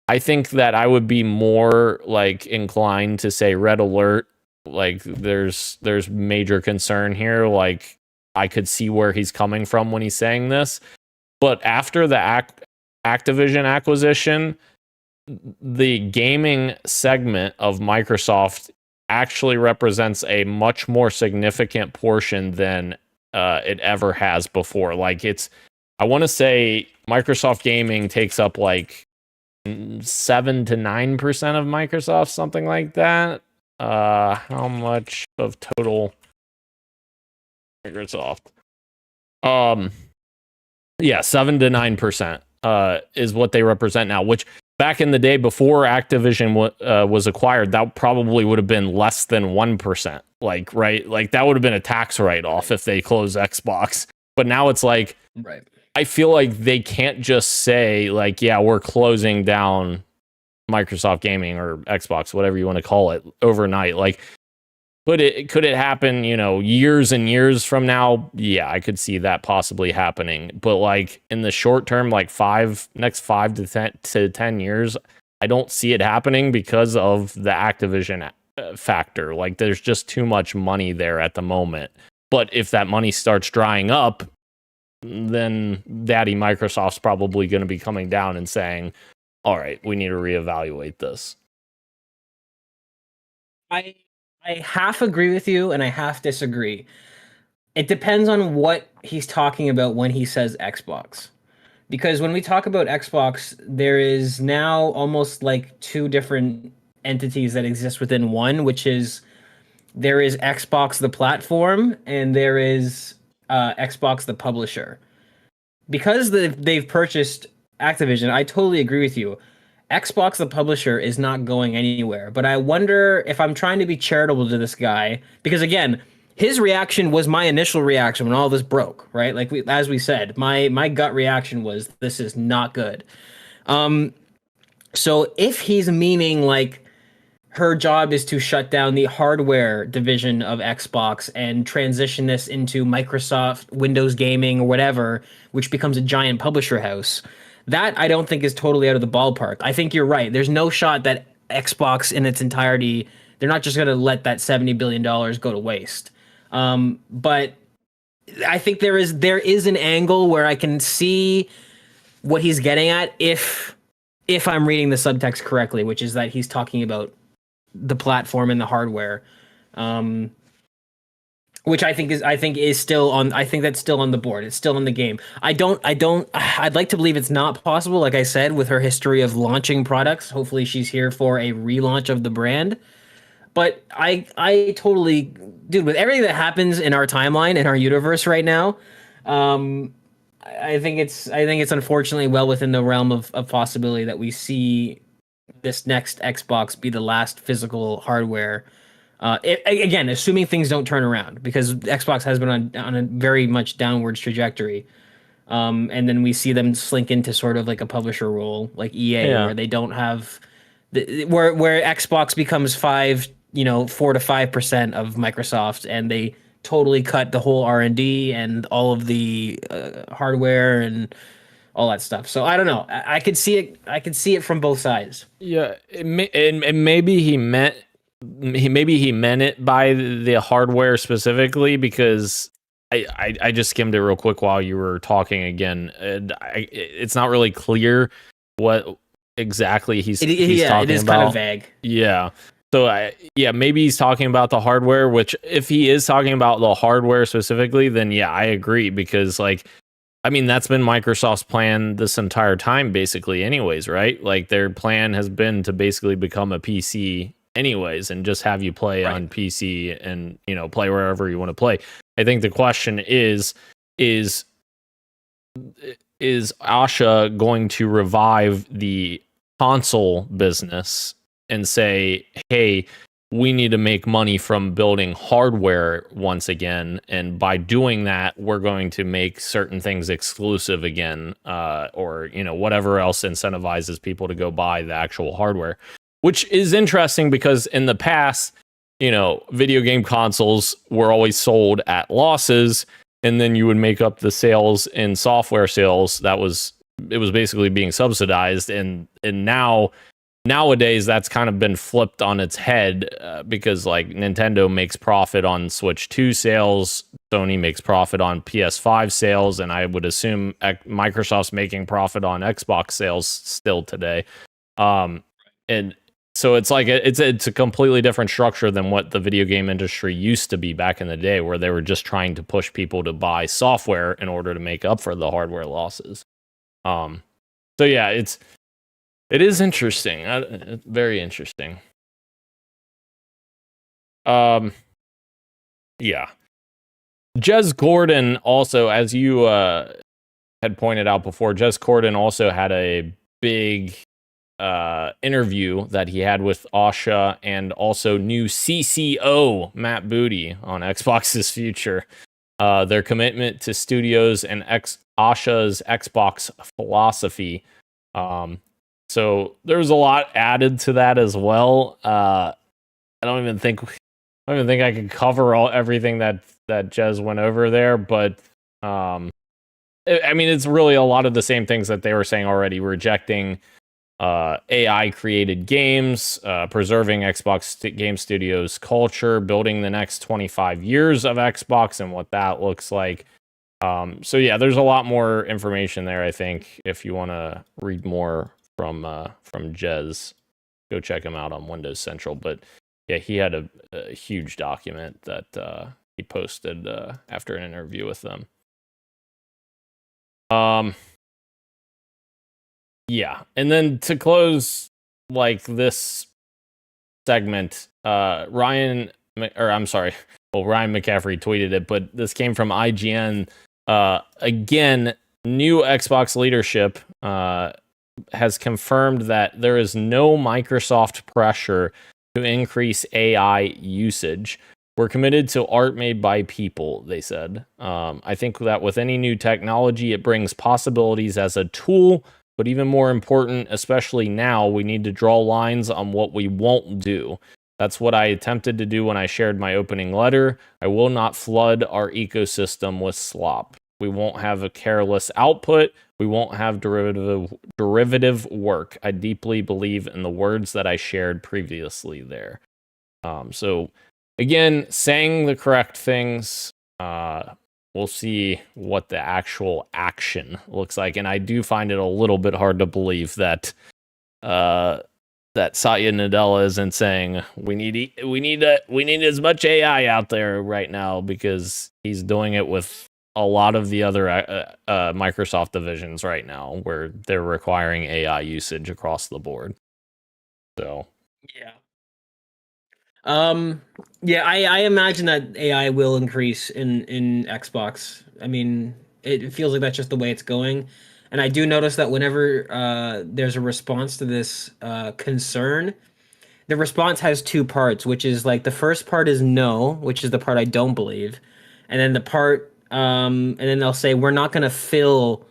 S4: I think that I would be more like inclined to say red alert. Like there's major concern here. Like I could see where he's coming from when he's saying this. But after the Activision acquisition, the gaming segment of Microsoft actually represents a much more significant portion than it ever has before. Like I want to say Microsoft Gaming takes up like 7 to 9% of Microsoft, something like that. How much of total Microsoft? Yeah, 7 to 9% is what they represent now, which back in the day before Activision was acquired, that probably would have been less than 1%. Like, right? Like that would have been a tax write-off if they closed Xbox. But now it's like,
S1: right.
S4: I feel like they can't just say like, yeah, we're closing down Microsoft Gaming or Xbox, whatever you want to call it, overnight. Like, could it happen, years and years from now? Yeah, I could see that possibly happening. But like in the short term, like next 5 to 10 years, I don't see it happening because of the Activision factor. Like there's just too much money there at the moment. But if that money starts drying up, then Daddy Microsoft's probably going to be coming down and saying, all right, we need to reevaluate this.
S1: I half agree with you and I half disagree. It depends on what he's talking about when he says Xbox. Because when we talk about Xbox, there is now almost like two different entities that exist within one, which is there is Xbox the platform and there is Xbox the publisher. Because they've purchased Activision, I totally agree with you. Xbox the publisher is not going anywhere. But I wonder if I'm trying to be charitable to this guy, because again, his reaction was my initial reaction when all this broke, right? Like as we said, my gut reaction was this is not good. So if he's meaning like her job is to shut down the hardware division of Xbox and transition this into Microsoft Windows Gaming or whatever, which becomes a giant publisher house, that I don't think is totally out of the ballpark. I think you're right. There's no shot that Xbox in its entirety, they're not just going to let that $70 billion go to waste. But I think there is an angle where I can see what he's getting at if I'm reading the subtext correctly, which is that he's talking about the platform and the hardware, which I think is still on. I think that's still on the board. It's still in the game. I'd like to believe it's not possible. Like I said, with her history of launching products, hopefully she's here for a relaunch of the brand. But I totally, dude, with everything that happens in our timeline, in our universe right now, I think it's unfortunately well within the realm of possibility that we see this next Xbox be the last physical hardware. Again, assuming things don't turn around, because Xbox has been on a very much downwards trajectory. And then we see them slink into sort of like a publisher role, like EA, where they don't have where Xbox becomes 4 to 5% of Microsoft, and they totally cut the whole R&D and all of the hardware and all that stuff. So I don't know. I could see it. I could see it from both sides.
S4: Yeah, and maybe he meant it by the hardware specifically, because I just skimmed it real quick while you were talking again. And it's not really clear what exactly he's talking about. It is kind
S1: of vague.
S4: Yeah. So maybe he's talking about the hardware, which if he is talking about the hardware specifically, then yeah, I agree, because like, I mean, that's been Microsoft's plan this entire time, basically, anyways, right? Like their plan has been to basically become a PC anyways, and just have you play on PC and, play wherever you want to play. I think the question is Asha going to revive the console business and say, hey, we need to make money from building hardware once again, and by doing that, we're going to make certain things exclusive again, or whatever else incentivizes people to go buy the actual hardware, which is interesting because in the past, video game consoles were always sold at losses, and then you would make up the sales in software sales. It was basically being subsidized, and nowadays that's kind of been flipped on its head, because like Nintendo makes profit on Switch 2 sales, Sony makes profit on PS5 sales, and I would assume Microsoft's making profit on Xbox sales still today. And so it's like it's a completely different structure than what the video game industry used to be back in the day, where they were just trying to push people to buy software in order to make up for the hardware losses. So yeah, it is interesting. It's very interesting. Yeah. Jez Gordon also, as you had pointed out before, Jez Gordon also had a big interview that he had with Asha and also new CCO Matt Booty on Xbox's future, their commitment to studios and Asha's Xbox philosophy. So there's a lot added to that as well. I don't even think I could cover everything that Jez went over there, but I mean, it's really a lot of the same things that they were saying already, rejecting AI created games, preserving Xbox Game Studios culture, building the next 25 years of Xbox and what that looks like. So yeah, there's a lot more information there. I think if you want to read more from Jez, go check him out on Windows Central. But yeah, he had a huge document that he posted after an interview with them. Yeah, and then to close like this segment, Ryan McCaffrey tweeted it, but this came from IGN. Again, new Xbox leadership has confirmed that there is no Microsoft pressure to increase AI usage. We're committed to art made by people, they said. I think that with any new technology, it brings possibilities as a tool, but even more important, especially now, we need to draw lines on what we won't do. That's what I attempted to do when I shared my opening letter. I will not flood our ecosystem with slop. We won't have a careless output. We won't have derivative work. I deeply believe in the words that I shared previously there. So again, saying the correct things. We'll see what the actual action looks like, and I do find it a little bit hard to believe that Satya Nadella isn't saying we need as much AI out there right now, because he's doing it with a lot of the other Microsoft divisions right now, where they're requiring AI usage across the board. So
S1: yeah. Yeah, I imagine that AI will increase in Xbox. I mean, it feels like that's just the way it's going. And I do notice that whenever there's a response to this concern, the response has two parts, which is like the first part is no, which is the part I don't believe. And then the part and then they'll say we're not going to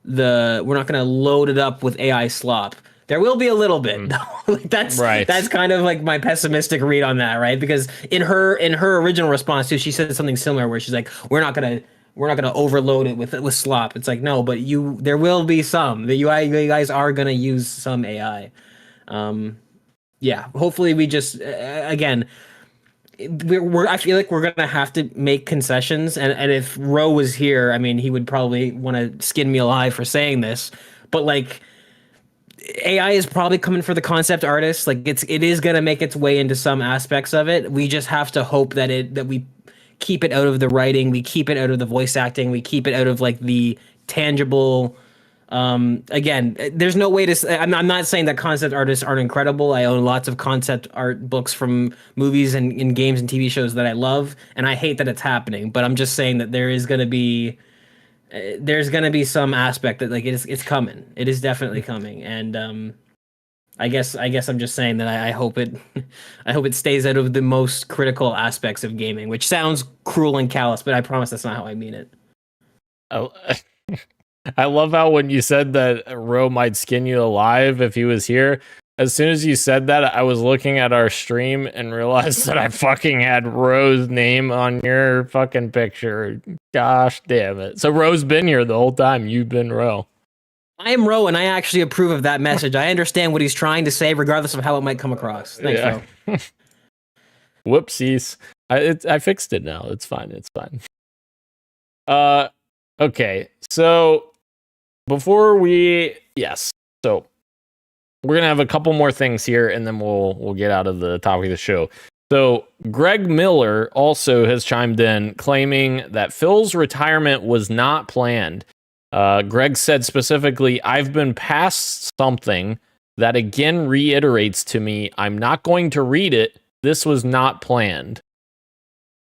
S1: load it up with AI slop. There will be a little bit. Like that's kind of like my pessimistic read on that, right? Because in her original response too, she said something similar where she's like, we're not gonna overload it with slop. It's like, no, but there will be some. You guys are gonna use some AI. Yeah, hopefully we just again, I feel like we're gonna have to make concessions, and if Ro was here, I mean, he would probably want to skin me alive for saying this, but like, AI is probably coming for the concept artists. Like it is gonna make its way into some aspects of it. We just have to hope that we keep it out of the writing, we keep it out of the voice acting, we keep it out of like the tangible. Again, there's no way to. I'm not saying that concept artists aren't incredible. I own lots of concept art books from movies and games and TV shows that I love, and I hate that it's happening. But I'm just saying that there's gonna be some aspect that like it's coming. It is definitely coming, and I guess I'm just saying that I hope it stays out of the most critical aspects of gaming, which sounds cruel and callous, but I promise that's not how I mean it.
S4: Oh, I love how when you said that Ro might skin you alive if he was here, as soon as you said that, I was looking at our stream and realized that I fucking had Ro's name on your fucking picture. Gosh damn it. So Ro's been here the whole time. You've been Ro.
S1: I am Ro, and I actually approve of that message. I understand what he's trying to say, regardless of how it might come across. Thanks, Ro.
S4: Whoopsies. I fixed it now. It's fine. It's fine. Okay. So before so we're gonna have a couple more things here, and then we'll get out of the topic of the show. So Greg Miller also has chimed in, claiming that Phil's retirement was not planned. Greg said specifically, "I've been past something that again reiterates to me, I'm not going to read it. This was not planned."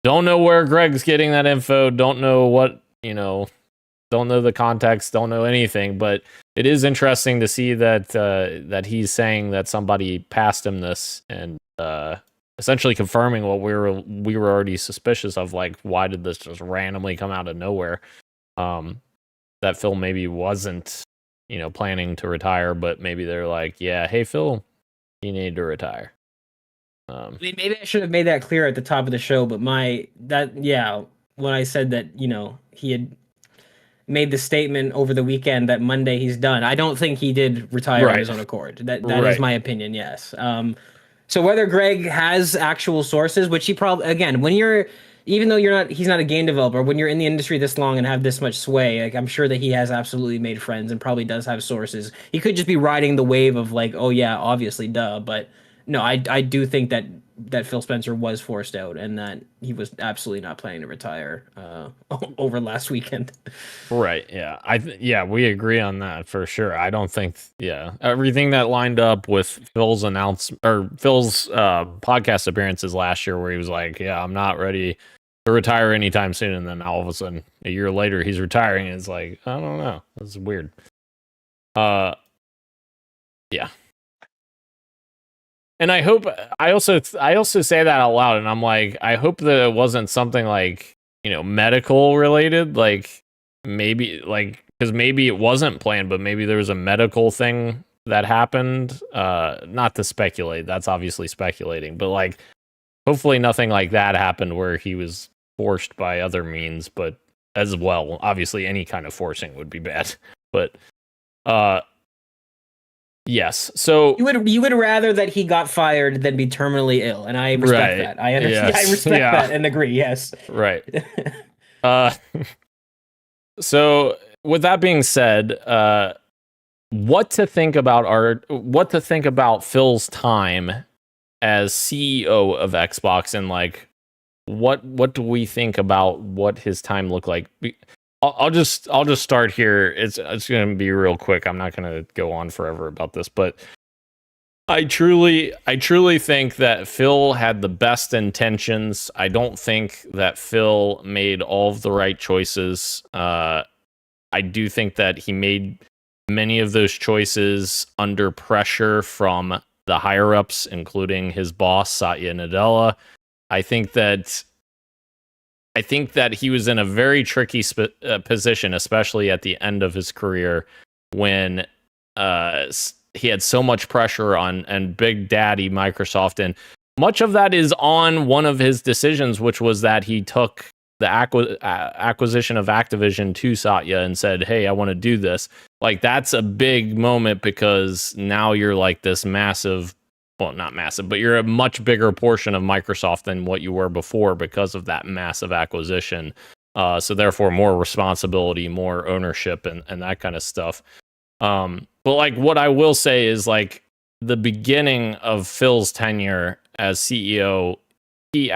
S4: Don't know where Greg's getting that info. Don't know what, don't know the context. Don't know anything, but it is interesting to see that that he's saying that somebody passed him this and essentially confirming what we were already suspicious of. Like, why did this just randomly come out of nowhere? That Phil maybe wasn't, planning to retire, but maybe they're like, yeah, hey Phil, you need to retire.
S1: Maybe I should have made that clear at the top of the show, but when I said that, he had made the statement over the weekend that Monday he's done, I don't think he did retire on his own accord. That is my opinion, yes. So whether Greg has actual sources, which he probably, again, even though he's not a game developer, when you're in the industry this long and have this much sway, like, I'm sure that he has absolutely made friends and probably does have sources. He could just be riding the wave of like, oh yeah, obviously, duh, but no, I do think that Phil Spencer was forced out and that he was absolutely not planning to retire over last weekend.
S4: Right. Yeah. We agree on that for sure. I don't think. Yeah, everything that lined up with Phil's podcast appearances last year, where he was like, "Yeah, I'm not ready to retire anytime soon," and then all of a sudden, a year later, he's retiring. And it's like, I don't know. That's weird. Yeah. And I hope I also say that out loud, and I'm like, I hope that it wasn't something like, medical related, like maybe because maybe it wasn't planned, but maybe there was a medical thing that happened. Not to speculate, that's obviously speculating, but like hopefully nothing like that happened where he was forced by other means, but as well, obviously any kind of forcing would be bad. But yes. So
S1: you would rather that he got fired than be terminally ill, and I respect that. I understand. Yes. I respect that and agree. Yes. Right.
S4: So with that being said, what to think about Phil's time as CEO of Xbox, and like what do we think about what his time looked like? I'll just start here. It's going to be real quick. I'm not going to go on forever about this, but I truly think that Phil had the best intentions. I don't think that Phil made all of the right choices. I do think that he made many of those choices under pressure from the higher ups, including his boss Satya Nadella. I think that he was in a very tricky position, especially at the end of his career, when he had so much pressure on Big Daddy Microsoft, and much of that is on one of his decisions, which was that he took the acquisition of Activision to Satya and said, "Hey, I want to do this." Like, that's a big moment, because now you're like this massive. Well, not massive, but you're a much bigger portion of Microsoft than what you were before because of that massive acquisition. So therefore, more responsibility, more ownership, and that kind of stuff. But like, what I will say is, like, the beginning of Phil's tenure as CEO, he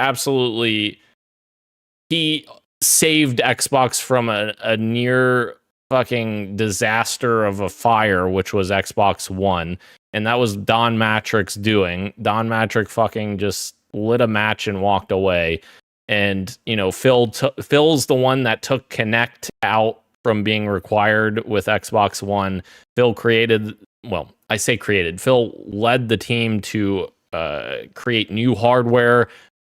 S4: saved Xbox from a near fucking disaster of a fire, which was Xbox One. And that was Don Matrick's doing. Don Matrick fucking just lit a match and walked away. And, Phil's the one that took Kinect out from being required with Xbox One. Phil led the team to create new hardware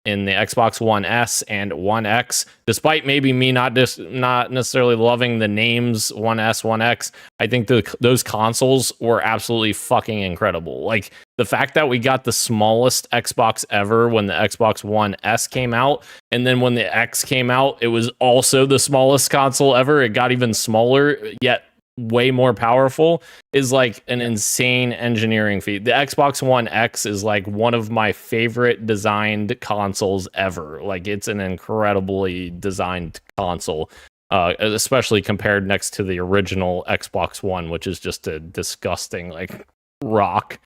S4: in the Xbox One S and One X, despite maybe me not necessarily loving the names One S, One X. I think those consoles were absolutely fucking incredible. Like, the fact that we got the smallest Xbox ever when the Xbox One S came out, and then when the X came out, it was also the smallest console ever. It got even smaller, yet way more powerful, is like an insane engineering feat. The Xbox One X is like one of my favorite designed consoles ever. Like, it's an incredibly designed console, especially compared next to the original Xbox One, which is just a disgusting like rock.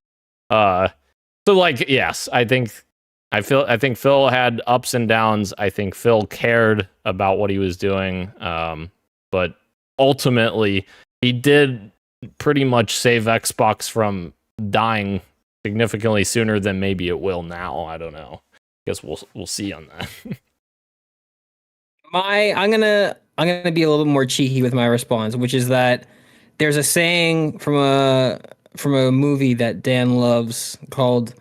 S4: So like, yes, I think Phil had ups and downs. I think Phil cared about what he was doing, but ultimately he did pretty much save Xbox from dying significantly sooner than maybe it will now. I don't know. Guess we'll see on that.
S1: I'm gonna be a little bit more cheeky with my response, which is that There's a saying from a movie that Dan loves called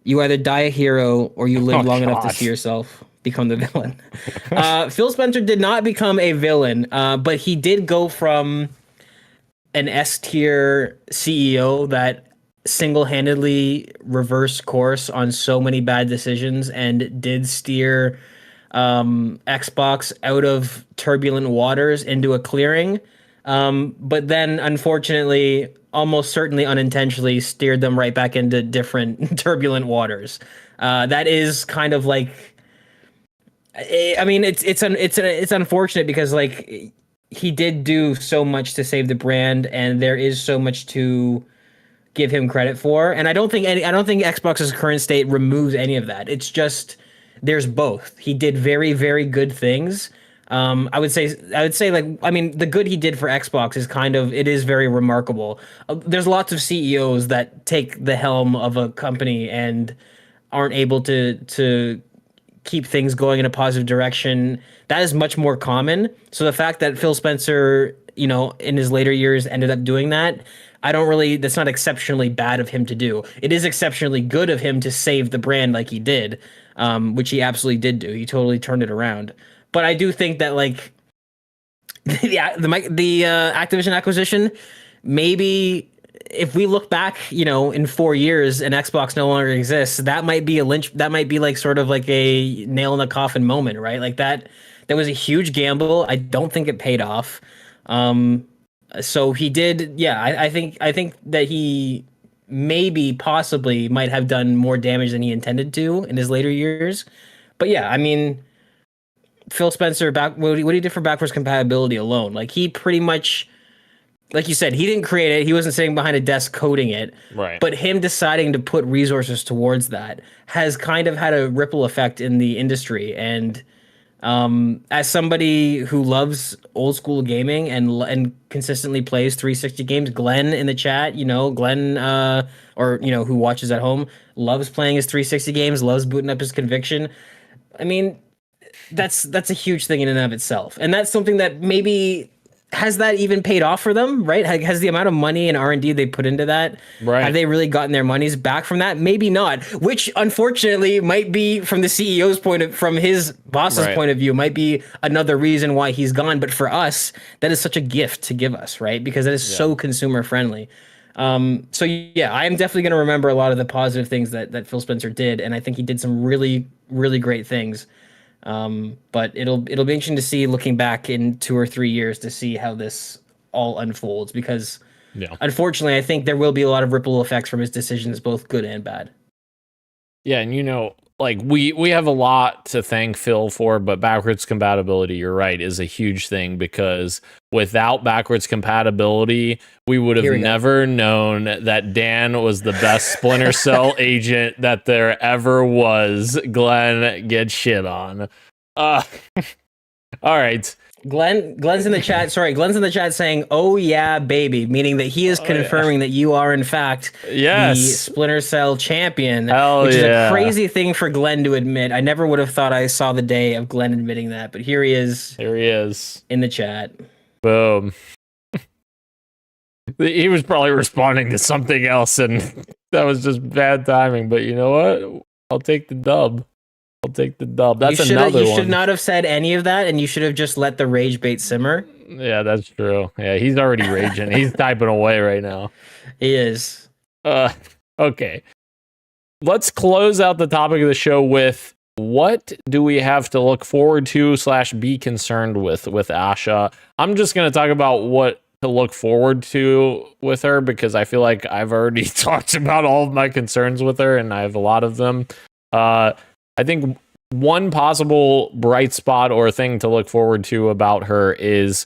S1: "You either die a hero or you live long enough to see yourself become the villain." Phil Spencer did not become a villain, but he did go from an S tier CEO that single-handedly reversed course on so many bad decisions and did steer Xbox out of turbulent waters into a clearing. But then, unfortunately, almost certainly unintentionally, steered them right back into different turbulent waters. That is kind of like, I mean, it's unfortunate because like he did do so much to save the brand, and there is so much to give him credit for. And I don't think Xbox's current state removes any of that. It's just there's both. He did very, very good things. I would say like, I mean, the good he did for Xbox is it is very remarkable. There's lots of CEOs that take the helm of a company and aren't able to keep things going in a positive direction. That is much more common. So the fact that Phil Spencer, in his later years ended up doing that, that's not exceptionally bad of him to do. It is exceptionally good of him to save the brand like he did, which he absolutely did do. He totally turned it around. But I do think that like the Activision acquisition, maybe if we look back, in 4 years and Xbox no longer exists, that might be like sort of like a nail in the coffin moment, right? Like that was a huge gamble. I don't think it paid off. So he did, yeah, I think that he possibly might have done more damage than he intended to in his later years. But yeah, I mean, Phil Spencer, what he did for backwards compatibility alone, like he pretty much, like you said, he didn't create it. He wasn't sitting behind a desk coding it.
S4: Right.
S1: But him deciding to put resources towards that has kind of had a ripple effect in the industry. And as somebody who loves old school gaming and consistently plays 360 games, Glenn in the chat, Glenn, who watches at home, loves playing his 360 games, loves booting up his Conviction. I mean, that's a huge thing in and of itself. And that's something that maybe has that even paid off for them, right? Has the amount of money and R&D they put into that,
S4: right,
S1: have they really gotten their monies back from that? Maybe not, which unfortunately might be from the CEO's from his boss's point of view, might be another reason why he's gone. But for us, that is such a gift to give us, right? Because that is so consumer friendly. So yeah, I am definitely going to remember a lot of the positive things that Phil Spencer did. And I think he did some really, really great things. But it'll be interesting to see, looking back in 2 or 3 years, to see how this all unfolds, because unfortunately I think there will be a lot of ripple effects from his decisions, both good and bad.
S4: Yeah, and like we have a lot to thank Phil for, but backwards compatibility, you're right, is a huge thing, because without backwards compatibility, we would have never known that Dan was the best Splinter Cell agent that there ever was. Glenn gets shit on. All right.
S1: Glenn's in the chat. Sorry, Glenn's in the chat saying, "Oh yeah, baby," meaning that he is confirming that you are in fact the Splinter Cell champion, which is a crazy thing for Glenn to admit. I never would have thought I saw the day of Glenn admitting that, but here he is.
S4: Here he is
S1: in the chat.
S4: Boom. He was probably responding to something else, and that was just bad timing. But you know what? I'll take the dub. That's another one.
S1: You should not have said any of that, and you should have just let the rage bait simmer.
S4: Yeah, that's true. Yeah, he's already raging. He's typing away right now.
S1: He is.
S4: Okay. Let's close out the topic of the show with, what do we have to look forward to / be concerned with Asha? I'm just going to talk about what to look forward to with her, because I feel like I've already talked about all of my concerns with her, and I have a lot of them. I think one possible bright spot or thing to look forward to about her is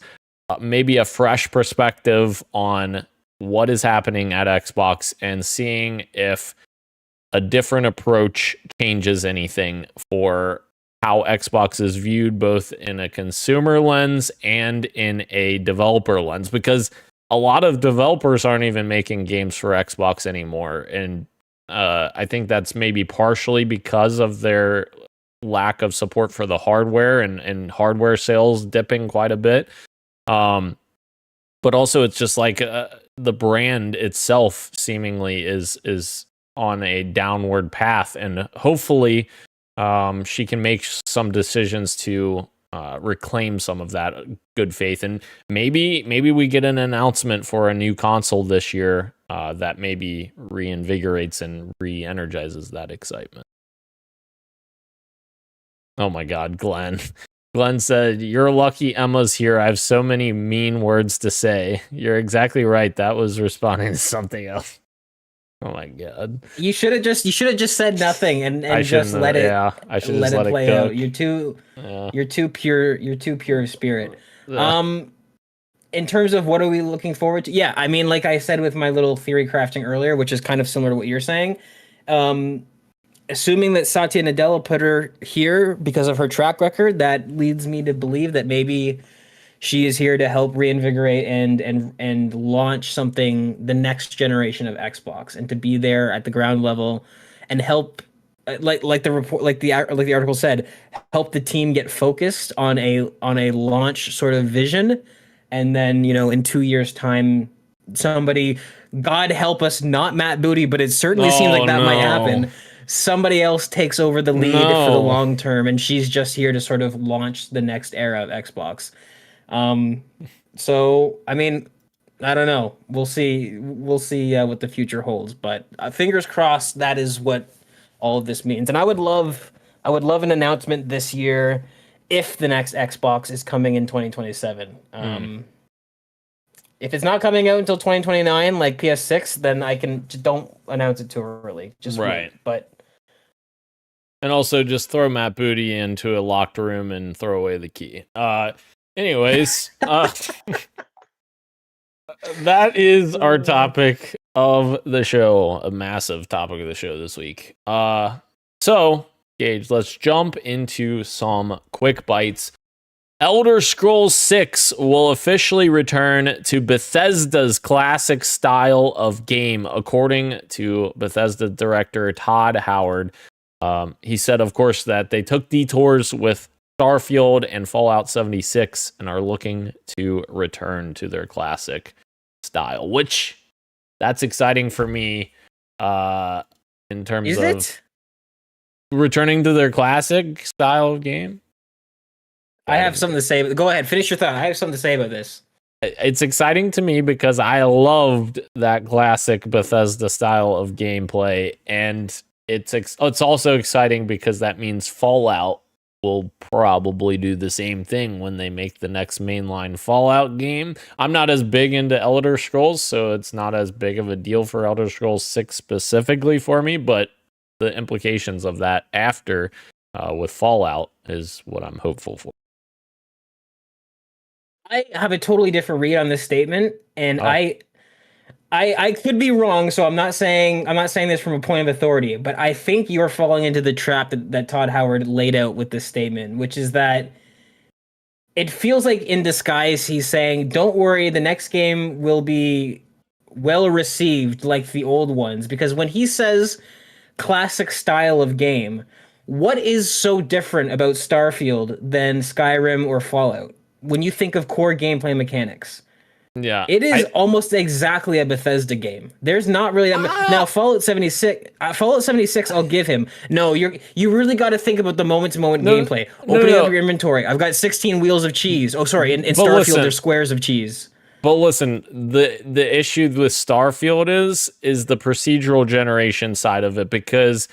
S4: maybe a fresh perspective on what is happening at Xbox, and seeing if a different approach changes anything for how Xbox is viewed, both in a consumer lens and in a developer lens, because a lot of developers aren't even making games for Xbox anymore. And I think that's maybe partially because of their lack of support for the hardware, and hardware sales dipping quite a bit. but also it's just like the brand itself seemingly is on a downward path, and hopefully she can make some decisions to reclaim some of that good faith, and maybe we get an announcement for a new console this year that maybe reinvigorates and re-energizes that excitement. Oh my God, Glenn. Glenn said, "You're lucky Emma's here. I have so many mean words to say." You're exactly right. That was responding to something else. Oh my God.
S1: You should have just said nothing and just let it.
S4: Yeah, I should just let it
S1: play
S4: cook.
S1: out. You're too pure. You're too pure of spirit. In terms of what are we looking forward to? Yeah, I mean, like I said with my little theory crafting earlier, which is kind of similar to what you're saying. Assuming that Satya Nadella put her here because of her track record, that leads me to believe that maybe she is here to help reinvigorate and launch something, the next generation of Xbox, and to be there at the ground level and help, like the report, like the article said, help the team get focused on a launch sort of vision, and then in 2 years' time, somebody, God help us, not Matt Booty, but it certainly seems like that might happen. Somebody else takes over the lead for the long term, and she's just here to sort of launch the next era of Xbox. So I mean, I don't know. We'll see what the future holds, but fingers crossed. That is what all of this means, and I would love an announcement this year if the next Xbox is coming in 2027. If it's not coming out until 2029, like PS6, then I can just don't announce it too early. Just
S4: right,
S1: wait. But.
S4: And also just throw Matt Booty into a locked room and throw away the key. Anyways, that is our topic of the show, a massive topic of the show this week. So, Gage, let's jump into some quick bites. Elder Scrolls 6 will officially return to Bethesda's classic style of game, according to Bethesda director Todd Howard. He said, of course, that they took detours with Starfield and Fallout 76 and are looking to return to their classic style, which that's exciting for me in terms of returning to their classic style of game.
S1: I have something to say. Go ahead, finish your thought. I have something to say about this.
S4: It's exciting to me because I loved that classic Bethesda style of gameplay, and it's also exciting because that means Fallout will probably do the same thing when they make the next mainline Fallout game. I'm not as big into Elder Scrolls, so it's not as big of a deal for Elder Scrolls 6 specifically for me, but the implications of that after with Fallout is what I'm hopeful for.
S1: I have a totally different read on this statement, and I could be wrong, so I'm not saying this from a point of authority, but I think you're falling into the trap that Todd Howard laid out with this statement, which is that it feels like in disguise he's saying, don't worry, the next game will be well received like the old ones, because when he says classic style of game, what is so different about Starfield than Skyrim or Fallout? When you think of core gameplay mechanics,
S4: yeah,
S1: it is almost exactly a Bethesda game. There's not really now Fallout 76. Fallout 76, I'll give him. No, you really got to think about the moment-to-moment gameplay. Opening up your inventory. I've got 16 wheels of cheese. Oh, sorry, in Starfield there's squares of cheese.
S4: But listen, the issue with Starfield is the procedural generation side of it, because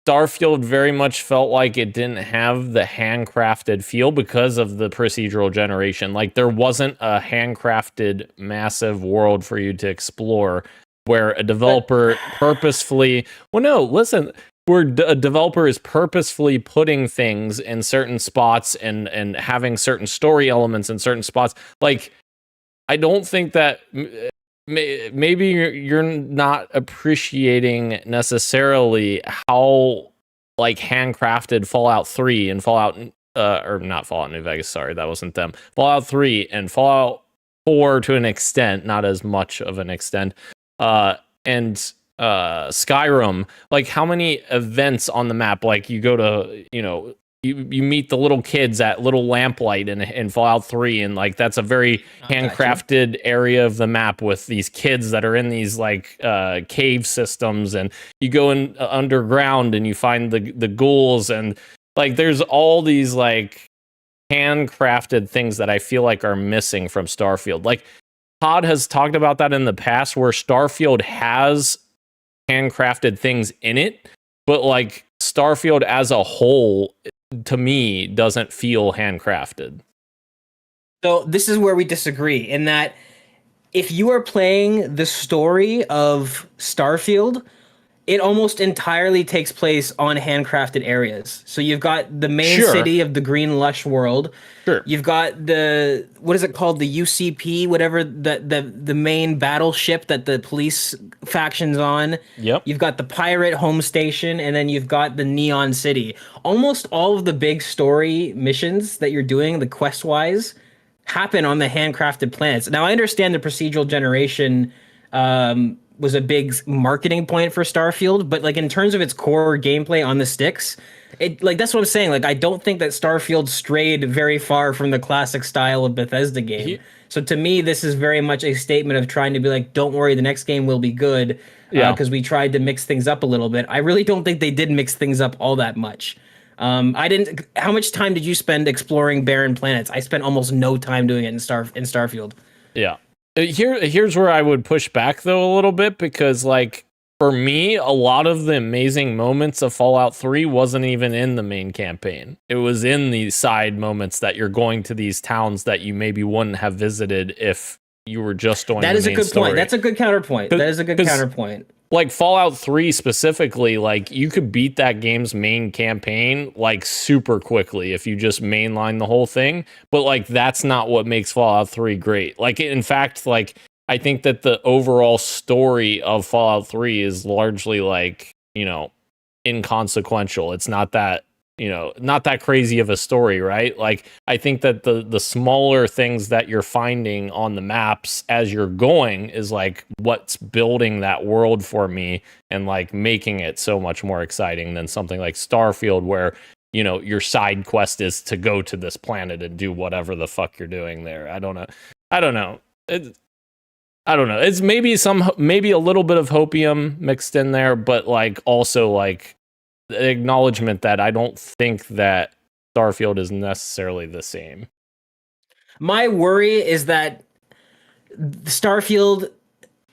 S4: Starfield very much felt like it didn't have the handcrafted feel because of the procedural generation. Like, there wasn't a handcrafted massive world for you to explore where a developer purposefully... Well, no, listen, where a developer is purposefully putting things in certain spots and having certain story elements in certain spots. Like, I don't think that... Maybe you're not appreciating necessarily how like handcrafted Fallout 3 and Fallout or not Fallout New Vegas, sorry, that wasn't them. Fallout 3 and Fallout 4 to an extent, not as much of an extent. And Skyrim, like how many events on the map, like you go to, you meet the little kids at Little Lamplight in Fallout 3, and like that's a very handcrafted area of the map with these kids that are in these like cave systems, and you go in underground and you find the ghouls, and like there's all these like handcrafted things that I feel like are missing from Starfield. Like Todd has talked about that in the past, where Starfield has handcrafted things in it, but like Starfield as a whole, to me, doesn't feel handcrafted.
S1: So this is where we disagree, in that if you are playing the story of Starfield, it almost entirely takes place on handcrafted areas. So you've got the main city of the green lush world.
S4: Sure.
S1: You've got the, what is it called? The UCP, whatever, the main battleship that the police faction's on.
S4: Yep.
S1: You've got the pirate home station, and then you've got the Neon City. Almost all of the big story missions that you're doing, the quest-wise, happen on the handcrafted planets. Now, I understand the procedural generation was a big marketing point for Starfield, but like in terms of its core gameplay on the sticks, it like that's what I'm saying. Like I don't think that Starfield strayed very far from the classic style of Bethesda game. So to me, this is very much a statement of trying to be like, don't worry, the next game will be good, because we tried to mix things up a little bit. I really don't think they did mix things up all that much. I didn't. How much time did you spend exploring barren planets? I spent almost no time doing it in Starfield.
S4: Yeah. Here's where I would push back though a little bit, because like for me, a lot of the amazing moments of Fallout 3 wasn't even in the main campaign. It was in these side moments that you're going to these towns that you maybe wouldn't have visited if you were just doing the main story. That is a good point.
S1: That's a good counterpoint. That is a good counterpoint.
S4: Like Fallout 3 specifically, like you could beat that game's main campaign like super quickly if you just mainline the whole thing. But like that's not what makes Fallout 3 great. Like in fact, like I think that the overall story of Fallout 3 is largely like, you know, inconsequential. It's not that, you know, not that crazy of a story, right? Like I think that the smaller things that you're finding on the maps as you're going is like what's building that world for me and like making it so much more exciting than something like Starfield, where, you know, your side quest is to go to this planet and do whatever the fuck you're doing there. I don't know. It's maybe a little bit of hopium mixed in there, but like also like the acknowledgement that I don't think that Starfield is necessarily the same.
S1: My worry is that Starfield,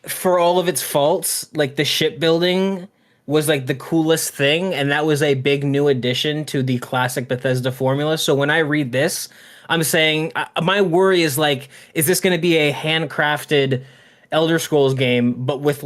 S1: for all of its faults, like the shipbuilding was like the coolest thing, and that was a big new addition to the classic Bethesda formula. So when I read this, I'm saying my worry is like, is this going to be a handcrafted Elder Scrolls game, but with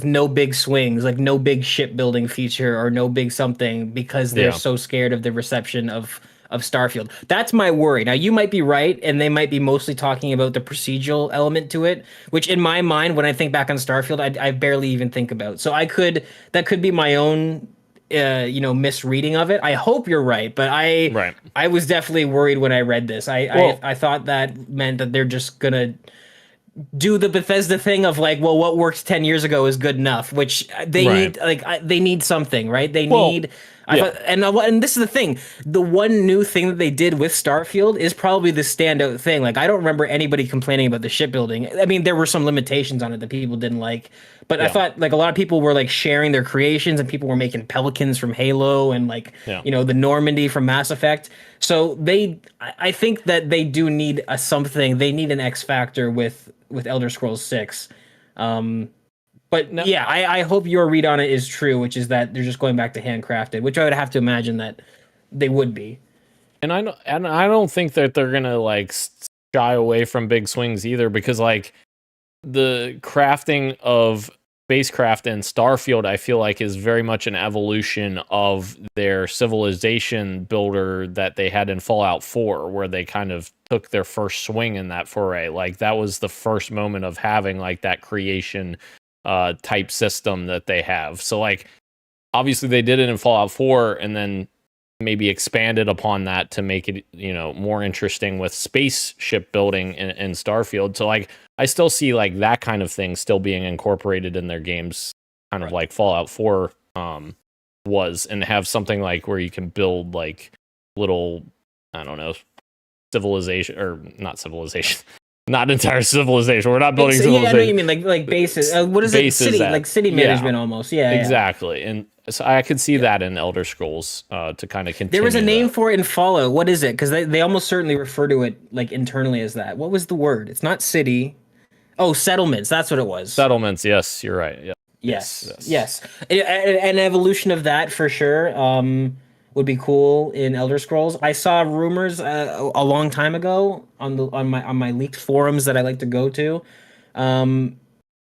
S1: no big swings, like no big shipbuilding feature or no big something, because they're so scared of the reception of Starfield? That's my worry. Now you might be right, and they might be mostly talking about the procedural element to it, which in my mind, when I think back on Starfield, I barely even think about. So that could be my own misreading of it. I hope you're right, but I was definitely worried when I read this. I thought that meant that they're just gonna do the Bethesda thing of like, well, what worked 10 years ago is good enough, which they need. Like they need something, right? They need. And this is the thing. The one new thing that they did with Starfield is probably the standout thing. Like I don't remember anybody complaining about the shipbuilding. I mean, there were some limitations on it that people didn't like, but I thought like a lot of people were like sharing their creations, and people were making Pelicans from Halo and like the Normandy from Mass Effect. So I think that they do need something. They need an X factor with Elder Scrolls 6. But no, I hope your read on it is true, which is that they're just going back to handcrafted, which I would have to imagine that they would be.
S4: And I don't think that they're gonna like shy away from big swings either, because like the crafting of spacecraft in Starfield, I feel like is very much an evolution of their civilization builder that they had in Fallout 4, where they kind of took their first swing in that foray. Like that was the first moment of having like that creation type system that they have. So like obviously they did it in Fallout 4 and then maybe expanded upon that to make it, you know, more interesting with spaceship building in Starfield. So like I still see like that kind of thing still being incorporated in their games, kind of like Fallout 4 was, and have something like where you can build like little, I don't know, civilization, or not civilization, not entire civilization. We're not building civilization.
S1: Yeah, I know what you mean, like bases. What is it? City, like city management almost. Yeah,
S4: exactly. And so I could see that in Elder Scrolls to kind of continue.
S1: There was a name for it in Fallout. What is it? Because they almost certainly refer to it like internally as that. What was the word? It's not city. Oh, settlements. That's what it was.
S4: Settlements. Yes, you're right. Yeah.
S1: Yes. An evolution of that for sure would be cool in Elder Scrolls. I saw rumors a long time ago on my leaked forums that I like to go to.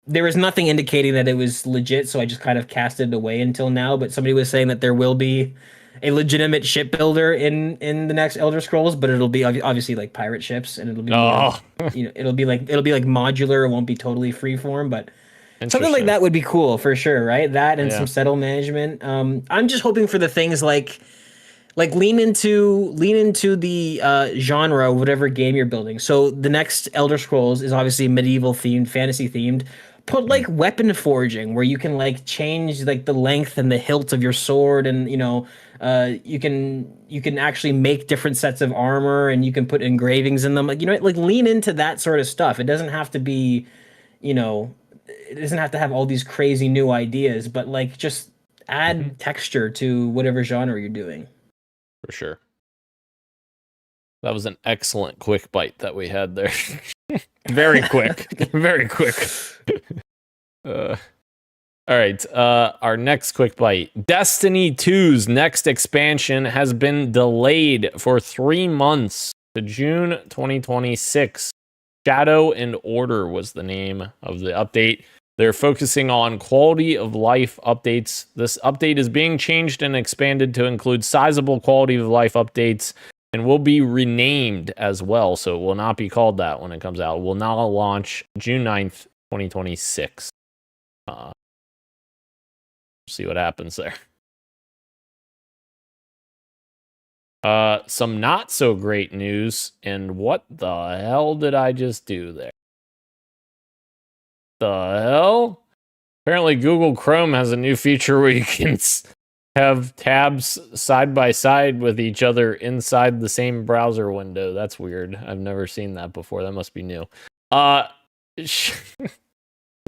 S1: There was nothing indicating that it was legit, so I just kind of casted it away until now. But somebody was saying that there will be a legitimate shipbuilder in the next Elder Scrolls, but it'll be obviously like pirate ships, and it'll be it'll be like modular. It won't be totally freeform, but something like that would be cool for sure, right? That and some settle management. I'm just hoping for the things like lean into the genre of whatever game you're building. So the next Elder Scrolls is obviously medieval themed, fantasy themed. Put like weapon forging where you can like change like the length and the hilt of your sword, and you can actually make different sets of armor, and you can put engravings in them. Like like lean into that sort of stuff. It doesn't have to be, it doesn't have to have all these crazy new ideas, but like just add texture to whatever genre you're doing.
S4: For sure. That was an excellent quick bite that we had there. Very quick. Very quick. All right. Our next quick bite. Destiny 2's next expansion has been delayed for 3 months to June 2026. Shadow and Order was the name of the update. They're focusing on quality of life updates. This update is being changed and expanded to include sizable quality of life updates and will be renamed as well. So it will not be called that when it comes out. It will now launch June 9th, 2026. See what happens there. Some not so great news. And what the hell did I just do there? The hell? Apparently Google Chrome has a new feature where you can have tabs side by side with each other inside the same browser window. That's weird. I've never seen that before. That must be new.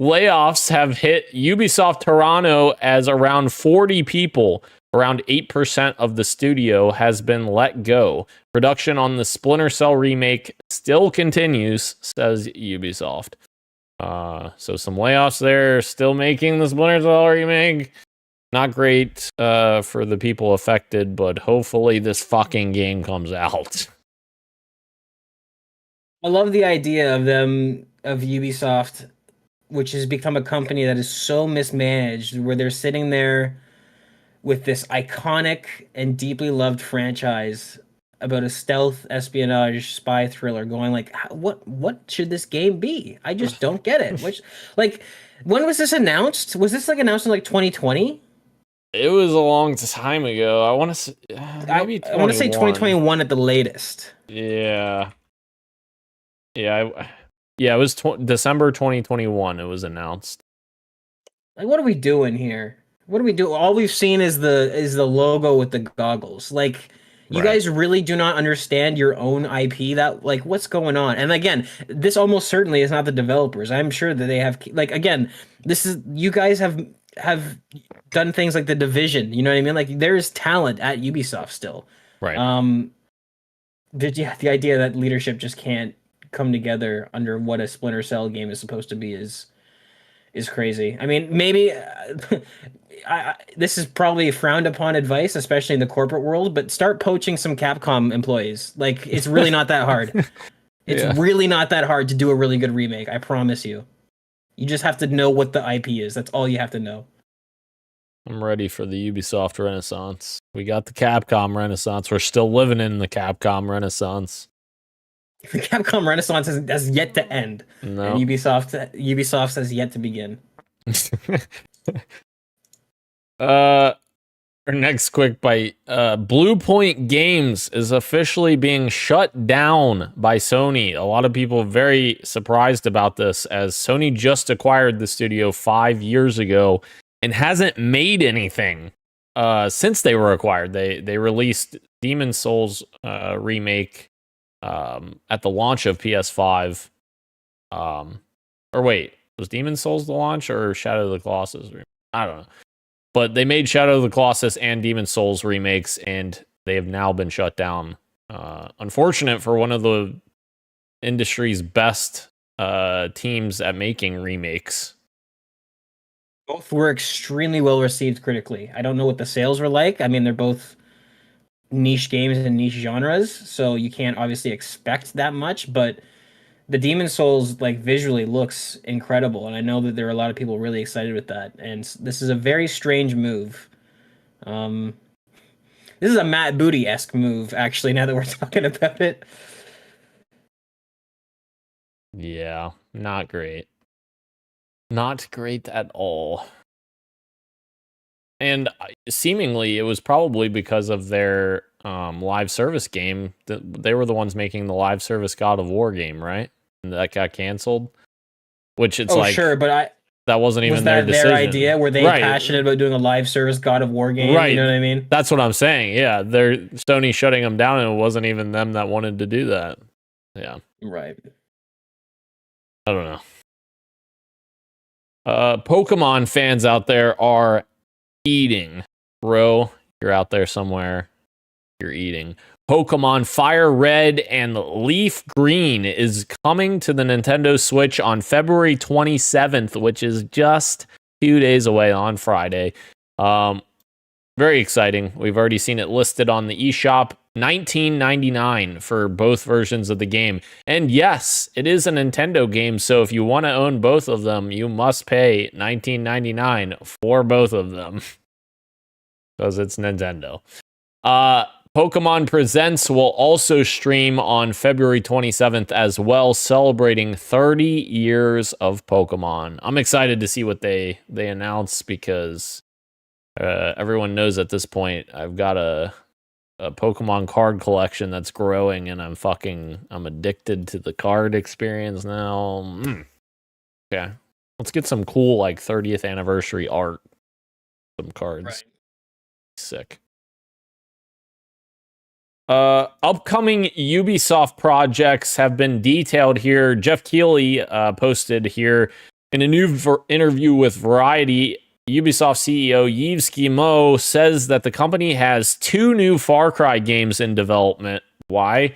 S4: Layoffs have hit Ubisoft Toronto as around 40 people, around 8% of the studio, has been let go. Production on the Splinter Cell remake still continues, says Ubisoft. So some layoffs there, still making the Splinter Cell remake. Not great for the people affected, but hopefully this fucking game comes out.
S1: I love the idea of Ubisoft, which has become a company that is so mismanaged, where they're sitting there with this iconic and deeply loved franchise about a stealth espionage spy thriller, going like, what should this game be? I just don't get it. Which, like, when was this announced? Was this like announced in like 2020?
S4: It was a long time ago. I want to say maybe
S1: I want to say 2021 at the latest.
S4: Yeah. It was December 2021. It was announced.
S1: Like, what are we doing here? What do we do? All we've seen is the logo with the goggles. Like, you guys really do not understand your own IP. That, like, what's going on? And again, this almost certainly is not the developers. I'm sure that they have, like, again, this is, you guys have done things like The Division. You know what I mean? Like, there is talent at Ubisoft still.
S4: Right.
S1: The idea that leadership just can't come together under what a Splinter Cell game is supposed to be is crazy. I mean, maybe this is probably frowned upon advice, especially in the corporate world, but start poaching some Capcom employees. Like, it's really not that hard. It's really not that hard to do a really good remake. I promise you. You just have to know what the IP is. That's all you have to know.
S4: I'm ready for the Ubisoft Renaissance. We got the Capcom Renaissance. We're still living in the Capcom Renaissance.
S1: The Capcom Renaissance has yet to end. No. And Ubisoft has yet to begin.
S4: Our next quick bite. Bluepoint Games is officially being shut down by Sony. A lot of people very surprised about this, as Sony just acquired the studio 5 years ago and hasn't made anything since they were acquired. They released Demon Souls remake at the launch of PS5. Or wait, was Demon Souls the launch or Shadow of the Colossus? I don't know. But they made Shadow of the Colossus and Demon Souls remakes, and they have now been shut down. Unfortunate for one of the industry's best teams at making remakes.
S1: Both were extremely well received critically. I don't know what the sales were like. I mean, they're both niche games and niche genres, so you can't obviously expect that much, but the Demon Souls like visually looks incredible, and I know that there are a lot of people really excited with that. And this is a very strange move. This is a Matt Booty-esque move, actually, now that we're talking about it.
S4: Yeah, not great. Not great at all. And seemingly it was probably because of their live service game. They were the ones making the live service God of War game, right? And that got canceled. Which it's like,
S1: sure, but
S4: that wasn't even
S1: was
S4: their
S1: that
S4: decision.
S1: their idea? Were they passionate about doing a live service God of War game?
S4: Right.
S1: You know what I mean?
S4: That's what I'm saying. Yeah, they're Sony shutting them down, and it wasn't even them that wanted to do that. Yeah.
S1: Right.
S4: I don't know. Pokemon fans out there are eating. Bro, you're out there somewhere. You're eating. Pokemon Fire Red and Leaf Green is coming to the Nintendo Switch on February 27th, which is just 2 days away on Friday. Very exciting. We've already seen it listed on the eShop. $19.99 for both versions of the game. And yes, it is a Nintendo game, so if you want to own both of them, you must pay $19.99 for both of them. Because it's Nintendo. Pokemon Presents will also stream on February 27th as well, celebrating 30 years of Pokemon. I'm excited to see what they announce, because everyone knows at this point I've got a Pokemon card collection that's growing, and I'm addicted to the card experience now. Okay. Let's get some cool, like, 30th anniversary art. Some cards.
S1: Right.
S4: Sick. Upcoming Ubisoft projects have been detailed here. Jeff Keighley posted here in a new interview with Variety. Ubisoft CEO Yves Guillemot says that the company has 2 new Far Cry games in development. Why?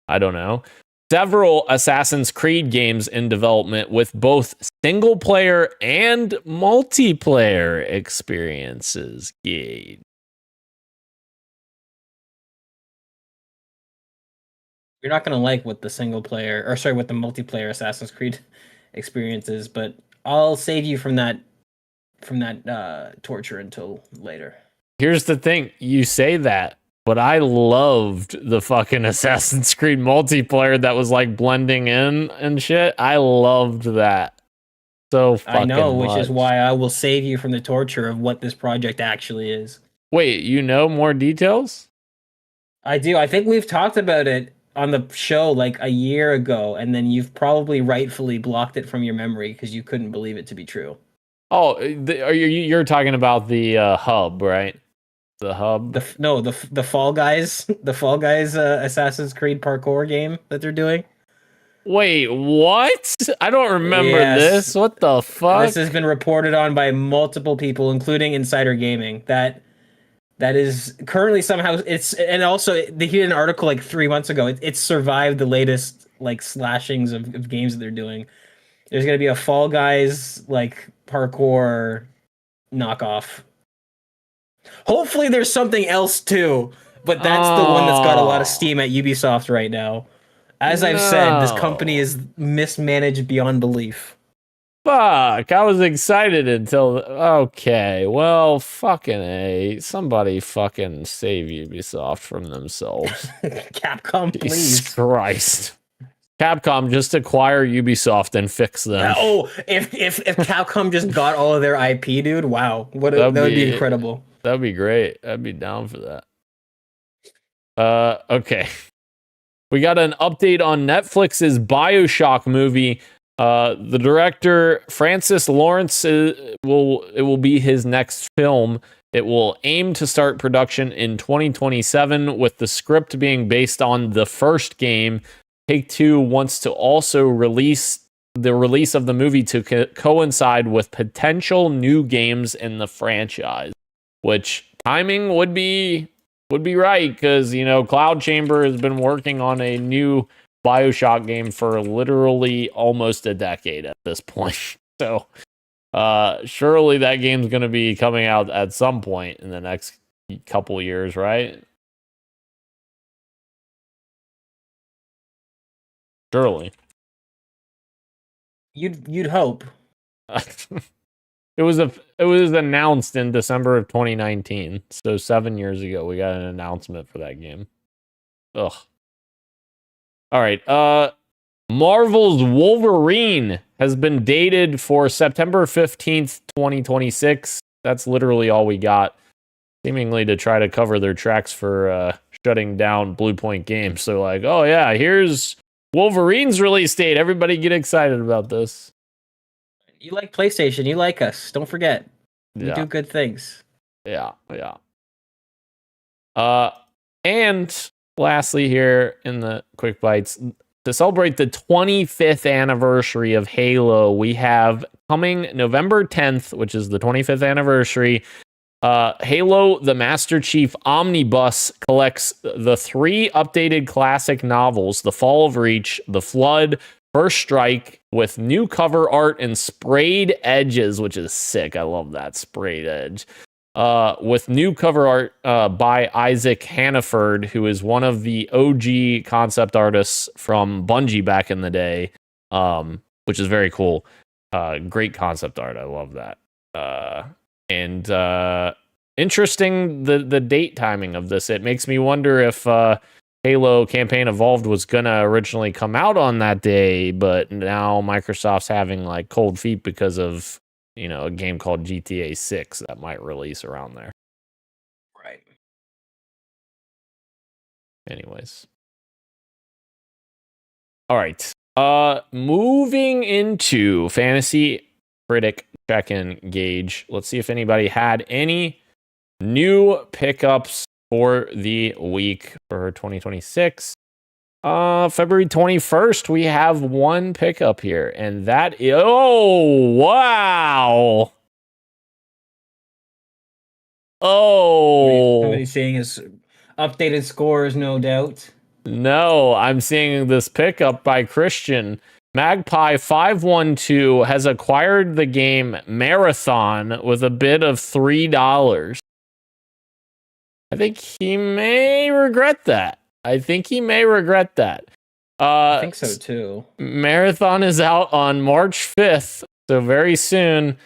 S4: I don't know. Several Assassin's Creed games in development with both single player and multiplayer experiences. Yay.
S1: You're not gonna like what the what the multiplayer Assassin's Creed experience is, but I'll save you from that torture until later.
S4: Here's the thing. You say that, but I loved the fucking Assassin's Creed multiplayer that was like blending in and shit. I loved that so fucking
S1: I know, which
S4: much.
S1: is why I will save you from the torture of what this project actually is.
S4: Wait, you know more details?
S1: I do. I think we've talked about it on the show like a year ago, and then you've probably rightfully blocked it from your memory because you couldn't believe it to be true.
S4: Oh, you're talking about the hub, right? The hub.
S1: The Fall Guys, Assassin's Creed parkour game that they're doing.
S4: Wait, what? I don't remember
S1: Yes.
S4: this. What the fuck?
S1: This has been reported on by multiple people, including Insider Gaming. That is currently somehow and also they did an article like 3 months ago. It's survived the latest like slashings of games that they're doing. There's gonna be a Fall Guys like parkour knockoff. Hopefully there's something else too, but that's the one that's got a lot of steam at Ubisoft right now. As I've said, this company is mismanaged beyond belief.
S4: Fuck, I was excited until... Okay, well, fucking A. Somebody fucking save Ubisoft from themselves.
S1: Capcom, please.
S4: Jesus Christ. Capcom, just acquire Ubisoft and fix them.
S1: If Capcom just got all of their IP, dude, wow. That would be incredible.
S4: That'd be great. I'd be down for that. Okay. We got an update on Netflix's BioShock movie. The director Francis Lawrence will be his next film. It will aim to start production in 2027, with the script being based on the first game. Take-Two wants to also release of the movie to coincide with potential new games in the franchise, which timing would be right, because Cloud Chamber has been working on a new BioShock game for literally almost a decade at this point. So surely that game's going to be coming out at some point in the next couple years, right? Surely.
S1: You'd hope.
S4: It was announced in December of 2019, so 7 years ago we got an announcement for that game. Ugh. All right. Marvel's Wolverine has been dated for September 15th, 2026. That's literally all we got, seemingly to try to cover their tracks for shutting down Bluepoint Games. So like, oh yeah, here's Wolverine's release date. Everybody get excited about this.
S1: You like PlayStation. You like us. Don't forget. We do good things.
S4: Yeah. And lastly here in the quick bites, to celebrate the 25th anniversary of Halo, we have coming November 10th, which is the 25th anniversary, Halo the Master Chief Omnibus collects the 3 updated classic novels, The Fall of Reach, The Flood, First Strike, with new cover art and sprayed edges, which is sick. I love that sprayed edge. With new cover art by Isaac Hannaford, who is one of the OG concept artists from Bungie back in the day, which is very cool. Great concept art. I love that. And interesting, the date timing of this. It makes me wonder if Halo Campaign Evolved was gonna originally come out on that day, but now Microsoft's having like cold feet because of a game called GTA 6 that might release around there.
S1: Right.
S4: Anyways. All right. Moving into Fantasy Critic check-in gauge. Let's see if anybody had any new pickups for the week for 2026. February 21st, we have one pickup here, and that is, oh, wow. Oh.
S1: Somebody seeing his updated scores, no doubt.
S4: No, I'm seeing this pickup by Christian. Magpie 512 has acquired the game Marathon with a bid of $3. I think he may regret that. I think so
S1: too.
S4: Marathon is out on March 5th, so very soon.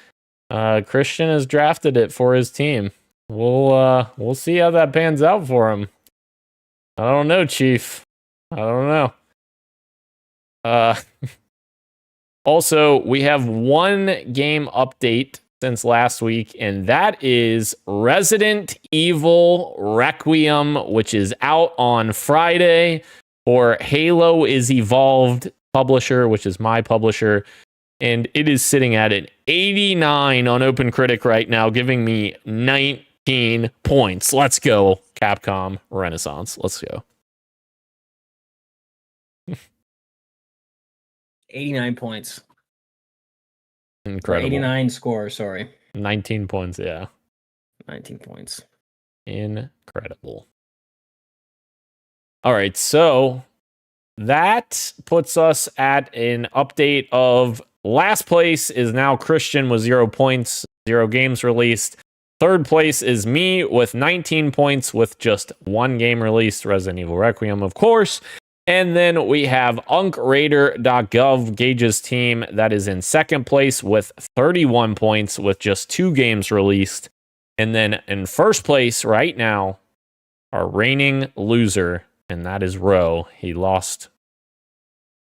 S4: Christian has drafted it for his team. We'll see how that pans out for him. I don't know, Chief. I don't know. Also, we have one game update since last week, and that is Resident Evil Requiem, which is out on Friday for Halo is Evolved publisher, which is my publisher, and it is sitting at an 89 on OpenCritic right now, giving me 19 points. Let's go, Capcom Renaissance. Let's go.
S1: 89 points.
S4: Incredible.
S1: 89 score, sorry.
S4: 19 points, yeah.
S1: 19 points.
S4: Incredible. All right, so that puts us at an update of last place is now Christian with 0 points, 0 games released. Third place is me with 19 points with just 1 game released, Resident Evil Requiem, of course. And then we have UncRaider.gov, Gage's team, that is in second place with 31 points with just 2 games released. And then in first place right now, our reigning loser, and that is Roe. He lost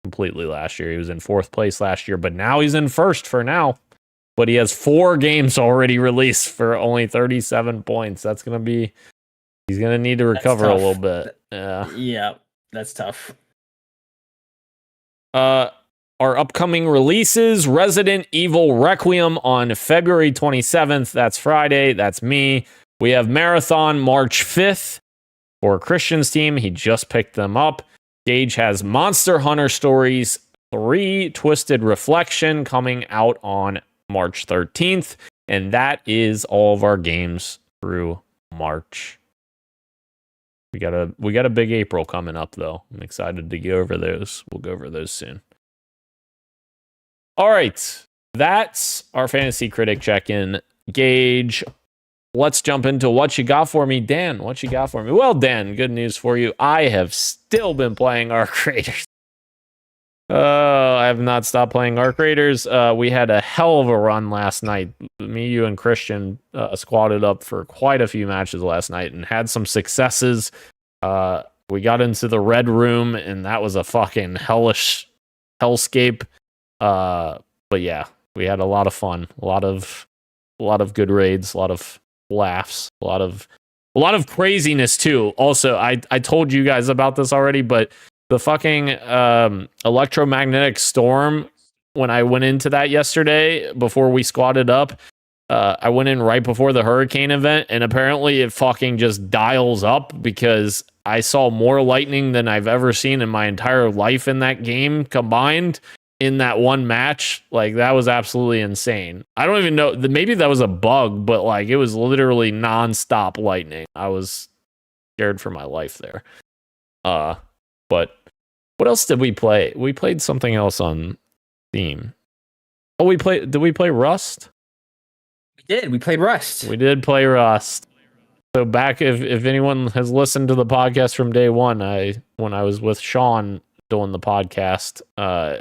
S4: completely last year. He was in 4th place last year, but now he's in first for now. But he has 4 games already released for only 37 points. He's going to need to recover a little bit.
S1: Yeah, that's tough.
S4: Our our upcoming releases: Resident Evil Requiem on February 27th. That's Friday. That's me. We have Marathon March 5th for Christian's team. He just picked them up. Gage has Monster Hunter Stories 3 Twisted Reflection coming out on March 13th. And that is all of our games through March. We got a big April coming up, though. I'm excited to go over those. We'll go over those soon. All right. That's our Fantasy Critic check-in. Gage, let's jump into what you got for me. Dan, what you got for me? Well, Dan, good news for you. I have still been playing Arc Raiders. I have not stopped playing Arc Raiders. We had a hell of a run last night. Me, you, and Christian squatted up for quite a few matches last night and had some successes. We got into the Red Room, and that was a fucking hellish hellscape. But yeah, we had a lot of fun. A lot of good raids, a lot of laughs, a lot of craziness too. Also, I told you guys about this already, but the fucking electromagnetic storm, when I went into that yesterday before we squatted up, I went in right before the hurricane event, and apparently it fucking just dials up because I saw more lightning than I've ever seen in my entire life in that game combined in that one match. Like, that was absolutely insane. I don't even know, maybe that was a bug, but like, it was literally nonstop lightning. I was scared for my life there. But what else did we play? We played something else on Steam. Oh, did we play Rust?
S1: We did. We played Rust.
S4: We did play Rust. So back, if anyone has listened to the podcast from day one, when I was with Sean doing the podcast, I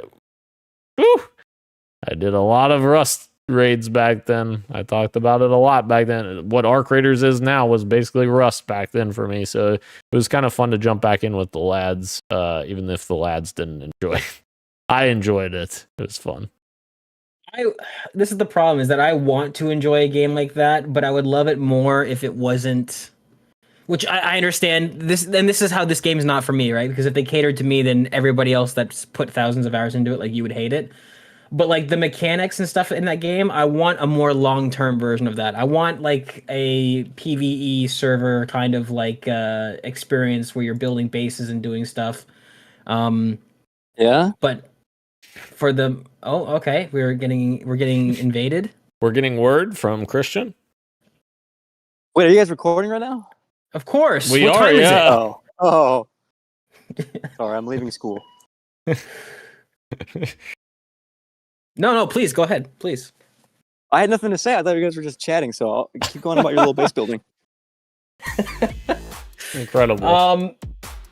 S4: did a lot of Rust raids back then. I talked about it a lot back then. What Arc Raiders is now was basically Rust back then for me. So it was kind of fun to jump back in with the lads, even if the lads didn't enjoy it. I enjoyed it. It was fun.
S1: This is the problem, is that I want to enjoy a game like that, but I would love it more if it wasn't. Which I understand. This is how this game is not for me, right? Because if they catered to me, then everybody else that's put thousands of hours into it, like, you would hate it. But like the mechanics and stuff in that game, I want a more long-term version of that. I want like a PvE server kind of like experience where you're building bases and doing stuff.
S5: Yeah.
S1: But for the okay, we're getting invaded.
S4: We're getting word from Christian.
S5: Wait, are you guys recording right now?
S1: Of course.
S4: We
S1: What
S4: are,
S1: time is it?
S4: yeah.
S5: Oh. Sorry, I'm leaving school.
S1: No, please go ahead, please.
S5: I had nothing to say. I thought you guys were just chatting, so I'll keep going about your little base building.
S4: Incredible.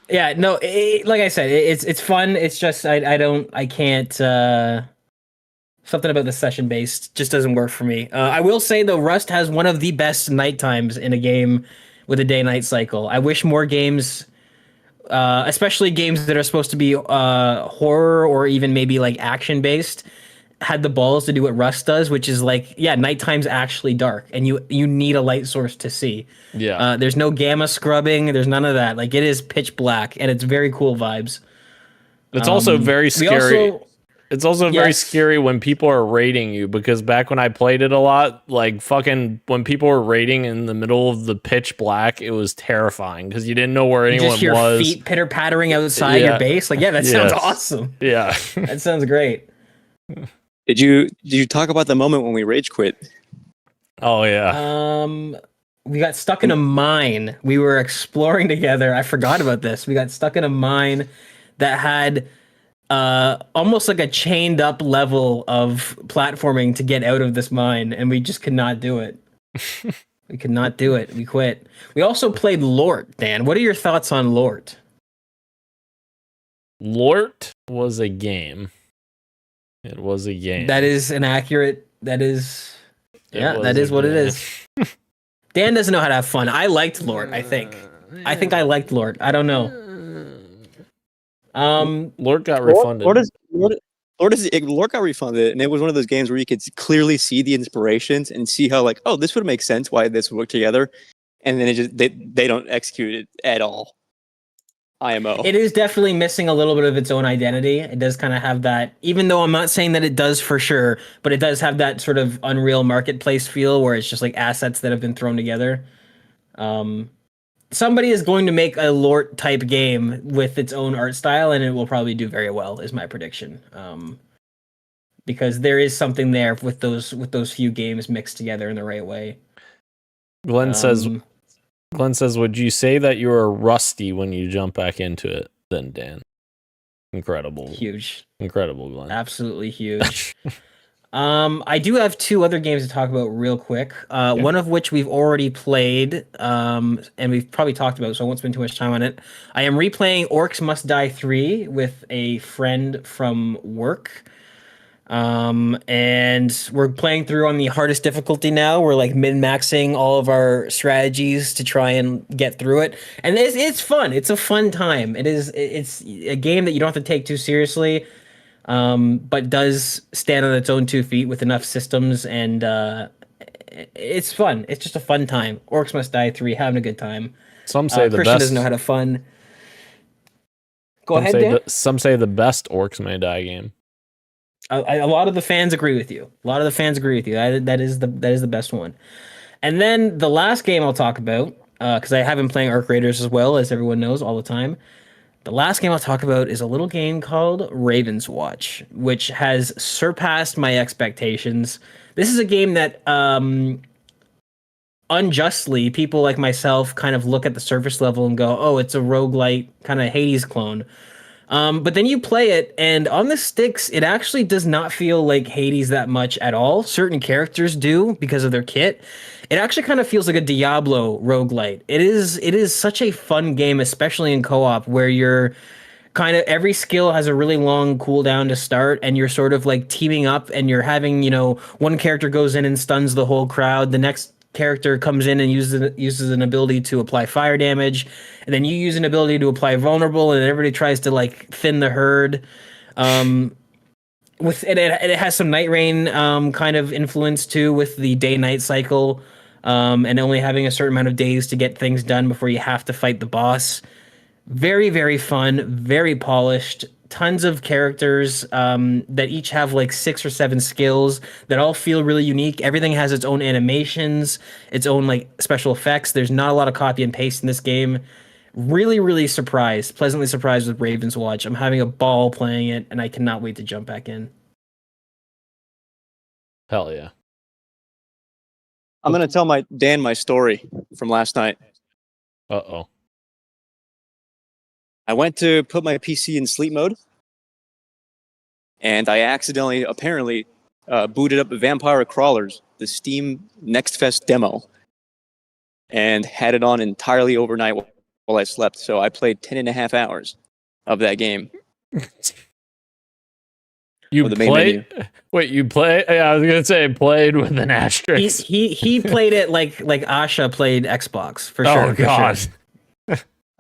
S1: Yeah, no, like I said, it's fun. It's just I can't. Something about the session based just doesn't work for me. I will say though, Rust has one of the best night times in a game with a day-night cycle. I wish more games, especially games that are supposed to be horror or even maybe like action based, had the balls to do what Rust does, which is like, yeah, nighttime's actually dark and you need a light source to see.
S4: Yeah.
S1: There's no gamma scrubbing, there's none of that. Like, it is pitch black and it's very cool vibes.
S4: It's also very scary. It's also very
S1: Yes.
S4: scary when people are raiding you, because back when I played it a lot, like fucking when people were raiding in the middle of the pitch black, it was terrifying because you didn't know where anyone
S1: just hear
S4: was.
S1: feet pitter pattering outside your base. Like, yeah, that sounds awesome.
S4: Yeah.
S1: That sounds great.
S5: Did you talk about the moment when we rage quit?
S4: Oh yeah.
S1: We got stuck in a mine. We were exploring together. I forgot about this. We got stuck in a mine that had almost like a chained up level of platforming to get out of this mine, and we just could not do it. We could not do it. We quit. We also played Lort. Dan, what are your thoughts on Lort?
S4: Lort was a game. It was a game.
S1: That is an accurate. That is. Yeah,
S4: was
S1: that is
S4: a
S1: what it
S4: game.
S1: is. Dan doesn't know how to have fun. I liked Lort. I think I liked Lort. I don't know.
S4: Lort got refunded.
S5: Lort got refunded, and it was one of those games where you could clearly see the inspirations and see how, like, oh, this would make sense why this would work together, and then it just they don't execute it at all. IMO.
S1: It is definitely missing a little bit of its own identity. It does kind of have that, even though I'm not saying that it does for sure, but it does have that sort of Unreal Marketplace feel where it's just like assets that have been thrown together. Somebody is going to make a Lort type game with its own art style, and it will probably do very well, is my prediction. Because there is something there with those few games mixed together in the right way.
S4: Glenn says, would you say that you are rusty when you jump back into it then, Dan? Incredible.
S1: Huge.
S4: Incredible, Glenn.
S1: Absolutely huge. I do have two other games to talk about real quick. One of which we've already played, and we've probably talked about, so I won't spend too much time on it. I am replaying Orcs Must Die 3 with a friend from work. And we're playing through on the hardest difficulty now. We're like min-maxing all of our strategies to try and get through it. And it's fun. It's a fun time. It's a game that you don't have to take too seriously. But does stand on its own 2 feet with enough systems, and it's fun. It's just a fun time. Orcs Must Die 3, having a good time.
S4: Some say the
S1: Christian
S4: best.
S1: doesn't know how to fun. Go ahead, Dan.
S4: Some say the best Orcs May Die game.
S1: A lot of the fans agree with you. That is the best one. And then the last game I'll talk about, because I have been playing Arc Raiders as well, as everyone knows, all the time. The last game I'll talk about is a little game called Raven's Watch, which has surpassed my expectations. This is a game that unjustly people like myself kind of look at the surface level and go, oh, it's a roguelite kind of Hades clone. But then you play it, and on the sticks, it actually does not feel like Hades that much at all. Certain characters do because of their kit. It actually kind of feels like a Diablo roguelite. It is such a fun game, especially in co-op, where you're kind of every skill has a really long cooldown to start, and you're sort of like teaming up, and you're having, one character goes in and stuns the whole crowd. The next character comes in and uses an ability to apply fire damage, and then you use an ability to apply vulnerable, and everybody tries to like thin the herd. With it has some Night Rain kind of influence too, with the day-night cycle, and only having a certain amount of days to get things done before you have to fight the boss. Very, very fun, very polished. Tons of characters that each have like 6 or 7 skills that all feel really unique. Everything has its own animations, its own like special effects. There's not a lot of copy and paste in this game. Really, really pleasantly surprised with Raven's Watch. I'm having a ball playing it, and I cannot wait to jump back in.
S4: Hell yeah.
S5: I'm going to tell my story from last night.
S4: Uh-oh.
S5: I went to put my PC in sleep mode, and I accidentally, apparently, booted up Vampire Crawlers, the Steam Next Fest demo, and had it on entirely overnight while I slept. So I played 10.5 hours of that game.
S4: You played? Wait, you play? Yeah, I was gonna say played with an asterisk.
S1: He played it like Asha played Xbox for sure.
S4: Oh god.
S1: Sure.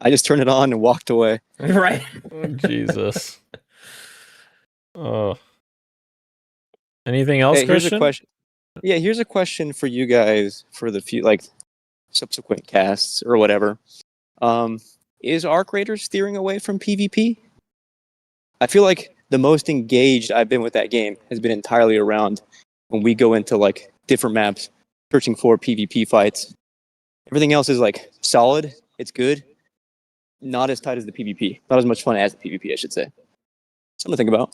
S5: I just turned it on and walked away.
S1: Right.
S4: Oh, Jesus. Oh. Anything else,
S5: Hey,
S4: Christian?
S5: Here's a question. Yeah, here's a question for you guys for the few subsequent casts or whatever. Is Arc Raiders steering away from PvP? I feel like the most engaged I've been with that game has been entirely around when we go into like different maps searching for PvP fights. Everything else is like solid. It's good. Not as tight as the PvP. Not as much fun as the PvP, I should say. Something to think about.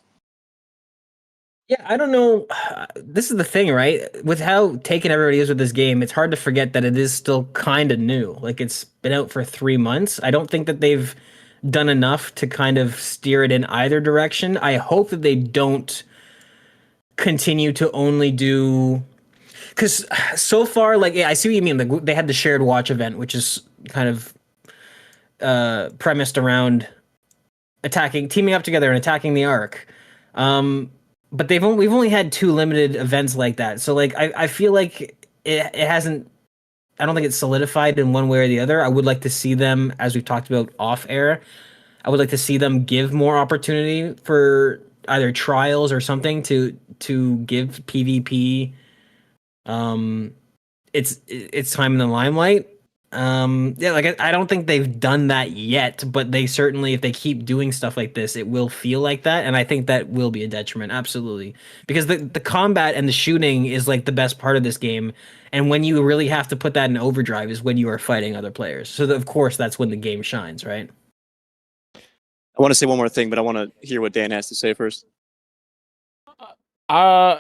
S1: Yeah, I don't know. This is the thing, right? With how taken everybody is with this game, it's hard to forget that it is still kind of new. Like, it's been out for 3 months. I don't think that they've done enough to kind of steer it in either direction. I hope that they don't continue to only do... Because so far, like, yeah, I see what you mean. Like, they had the shared watch event, which is kind of premised around teaming up together and attacking the Ark. But we've only had 2 limited events like that. So like I feel like it hasn't, I don't think it's solidified in one way or the other. I would like to see them, as we've talked about off air, I would like to see them give more opportunity for either trials or something to give PvP its time in the limelight. Yeah, like I don't think they've done that yet, but they certainly, if they keep doing stuff like this, it will feel like that, and I think that will be a detriment, absolutely, because the combat and the shooting is like the best part of this game, and when you really have to put that in overdrive is when you are fighting other players. So of course that's when the game shines, right?
S5: I want to say one more thing, but I want to hear what Dan has to say first.
S4: Yeah,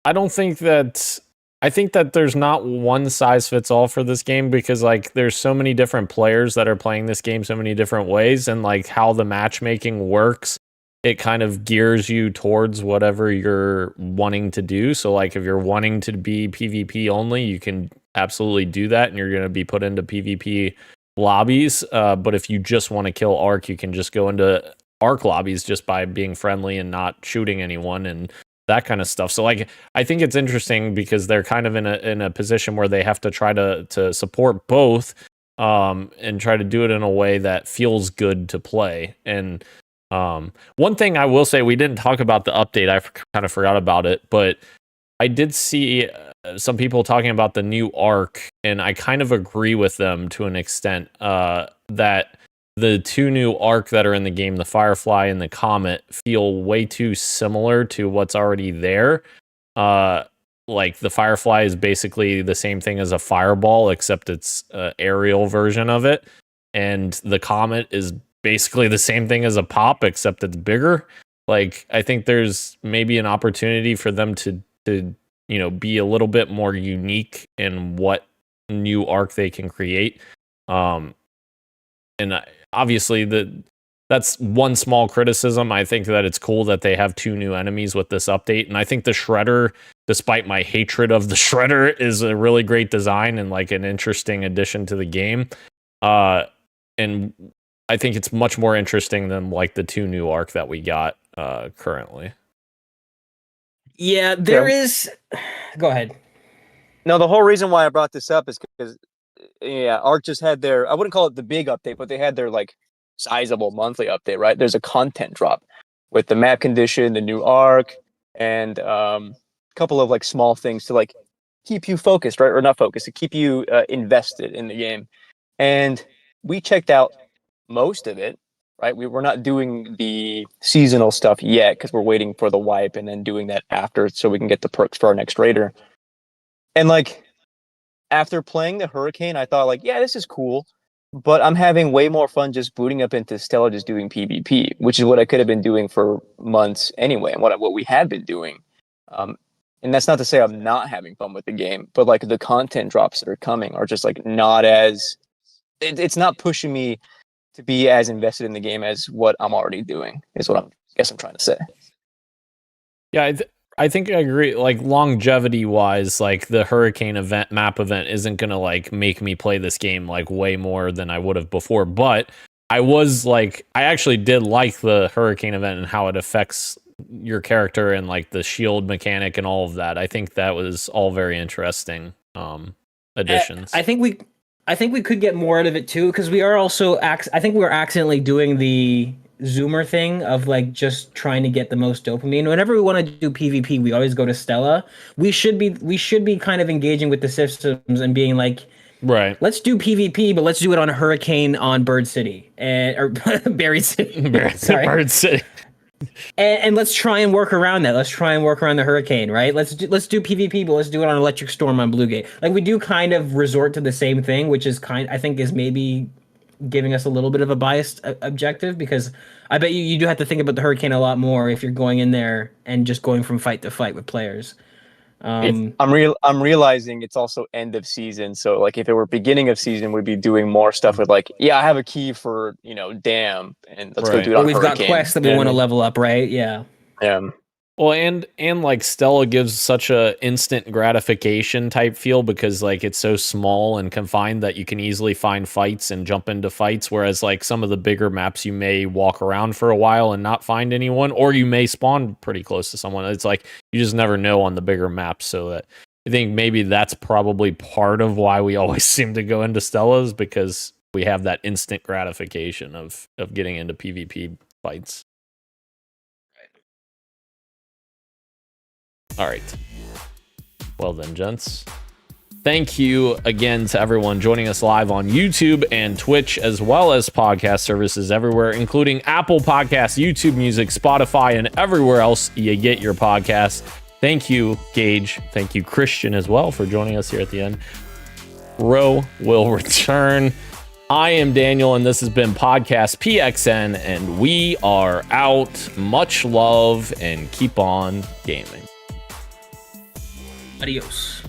S4: I don't think that I think that there's not one size fits all for this game because like there's so many different players that are playing this game so many different ways, and like how the matchmaking works, it kind of gears you towards whatever you're wanting to do. So like if you're wanting to be PvP only, you can absolutely do that and you're going to be put into PvP lobbies. But if you just want to kill Arc, you can just go into Arc lobbies just by being friendly and not shooting anyone and that kind of stuff. So like I think it's interesting because they're kind of in a position where they have to try to support both and try to do it in a way that feels good to play. And one thing I will say, we didn't talk about the update. I kind of forgot about it, but I did see some people talking about the new arc, and I kind of agree with them to an extent that the two new arc that are in the game, the Firefly and the Comet, feel way too similar to what's already there. Like the Firefly is basically the same thing as a fireball, except it's an aerial version of it. And the Comet is basically the same thing as a pop, except it's bigger. Like, I think there's maybe an opportunity for them to be a little bit more unique in what new arc they can create. And obviously that's one small criticism. I think that it's cool that they have two new enemies with this update. And I think the Shredder, despite my hatred of the Shredder, is a really great design and like an interesting addition to the game. And I think it's much more interesting than like the two new arc that we got currently.
S1: Yeah, there is. Go ahead.
S5: No, the whole reason why I brought this up is because, Arc just had their, I wouldn't call it the big update, but they had their like sizable monthly update, right? There's a content drop with the map condition, the new Arc, and a couple of like small things to like keep you focused, right? Or not focused, to keep you invested in the game. And we checked out most of it, right? We're not doing the seasonal stuff yet because we're waiting for the wipe and then doing that after so we can get the perks for our next raider. And like after playing the Hurricane, I thought like, yeah, this is cool, but I'm having way more fun just booting up into Stella, just doing PvP, which is what I could have been doing for months anyway, and what we had been doing. And that's not to say I'm not having fun with the game, but like the content drops that are coming are just like not as, it's not pushing me to be as invested in the game as what I'm already doing, is what I guess I'm trying to say.
S4: Yeah, I think I agree. Like longevity wise, like the Hurricane map event isn't gonna like make me play this game like way more than I would have before. But I actually did like the Hurricane event and how it affects your character and like the shield mechanic and all of that. I think that was all very interesting additions.
S1: I think we could get more out of it too, because we are also I think we were accidentally doing the Zoomer thing of like just trying to get the most dopamine. Whenever we want to do PvP, we always go to Stella. We should be kind of engaging with the systems and being like,
S4: right,
S1: let's do PvP, but let's do it on a Hurricane on Bird City or Berry City.
S4: Bird City.
S1: And let's try and work around that. Let's try and work around the Hurricane, right? Let's do PvP, but let's do it on Electric Storm on Bluegate. Like we do kind of resort to the same thing, which is I think is maybe giving us a little bit of a biased objective, because I bet you do have to think about the Hurricane a lot more if you're going in there and just going from fight to fight with players.
S5: I'm realizing it's also end of season, so like if it were beginning of season, we'd be doing more stuff with like, yeah, I have a key for Dam, and let's go do it on
S1: we've
S5: Hurricane.
S1: Got quests that we want to level up, right? Yeah.
S4: Well, and like Stella gives such a instant gratification type feel because like it's so small and confined that you can easily find fights and jump into fights. Whereas like some of the bigger maps, you may walk around for a while and not find anyone, or you may spawn pretty close to someone. It's like you just never know on the bigger maps. So that I think maybe that's probably part of why we always seem to go into Stella's, because we have that instant gratification of getting into PvP fights. All right. Well then, gents, Thank you again to everyone joining us live on YouTube and Twitch, as well as podcast services everywhere, including Apple Podcasts, YouTube Music, Spotify, and everywhere else you get your podcasts. Thank you, Gage. Thank you, Christian, as well, for joining us here at the end. Ro will return. I am Daniel, and this has been Podcast PXN, and we are out. Much love, and keep on gaming.
S1: Adios.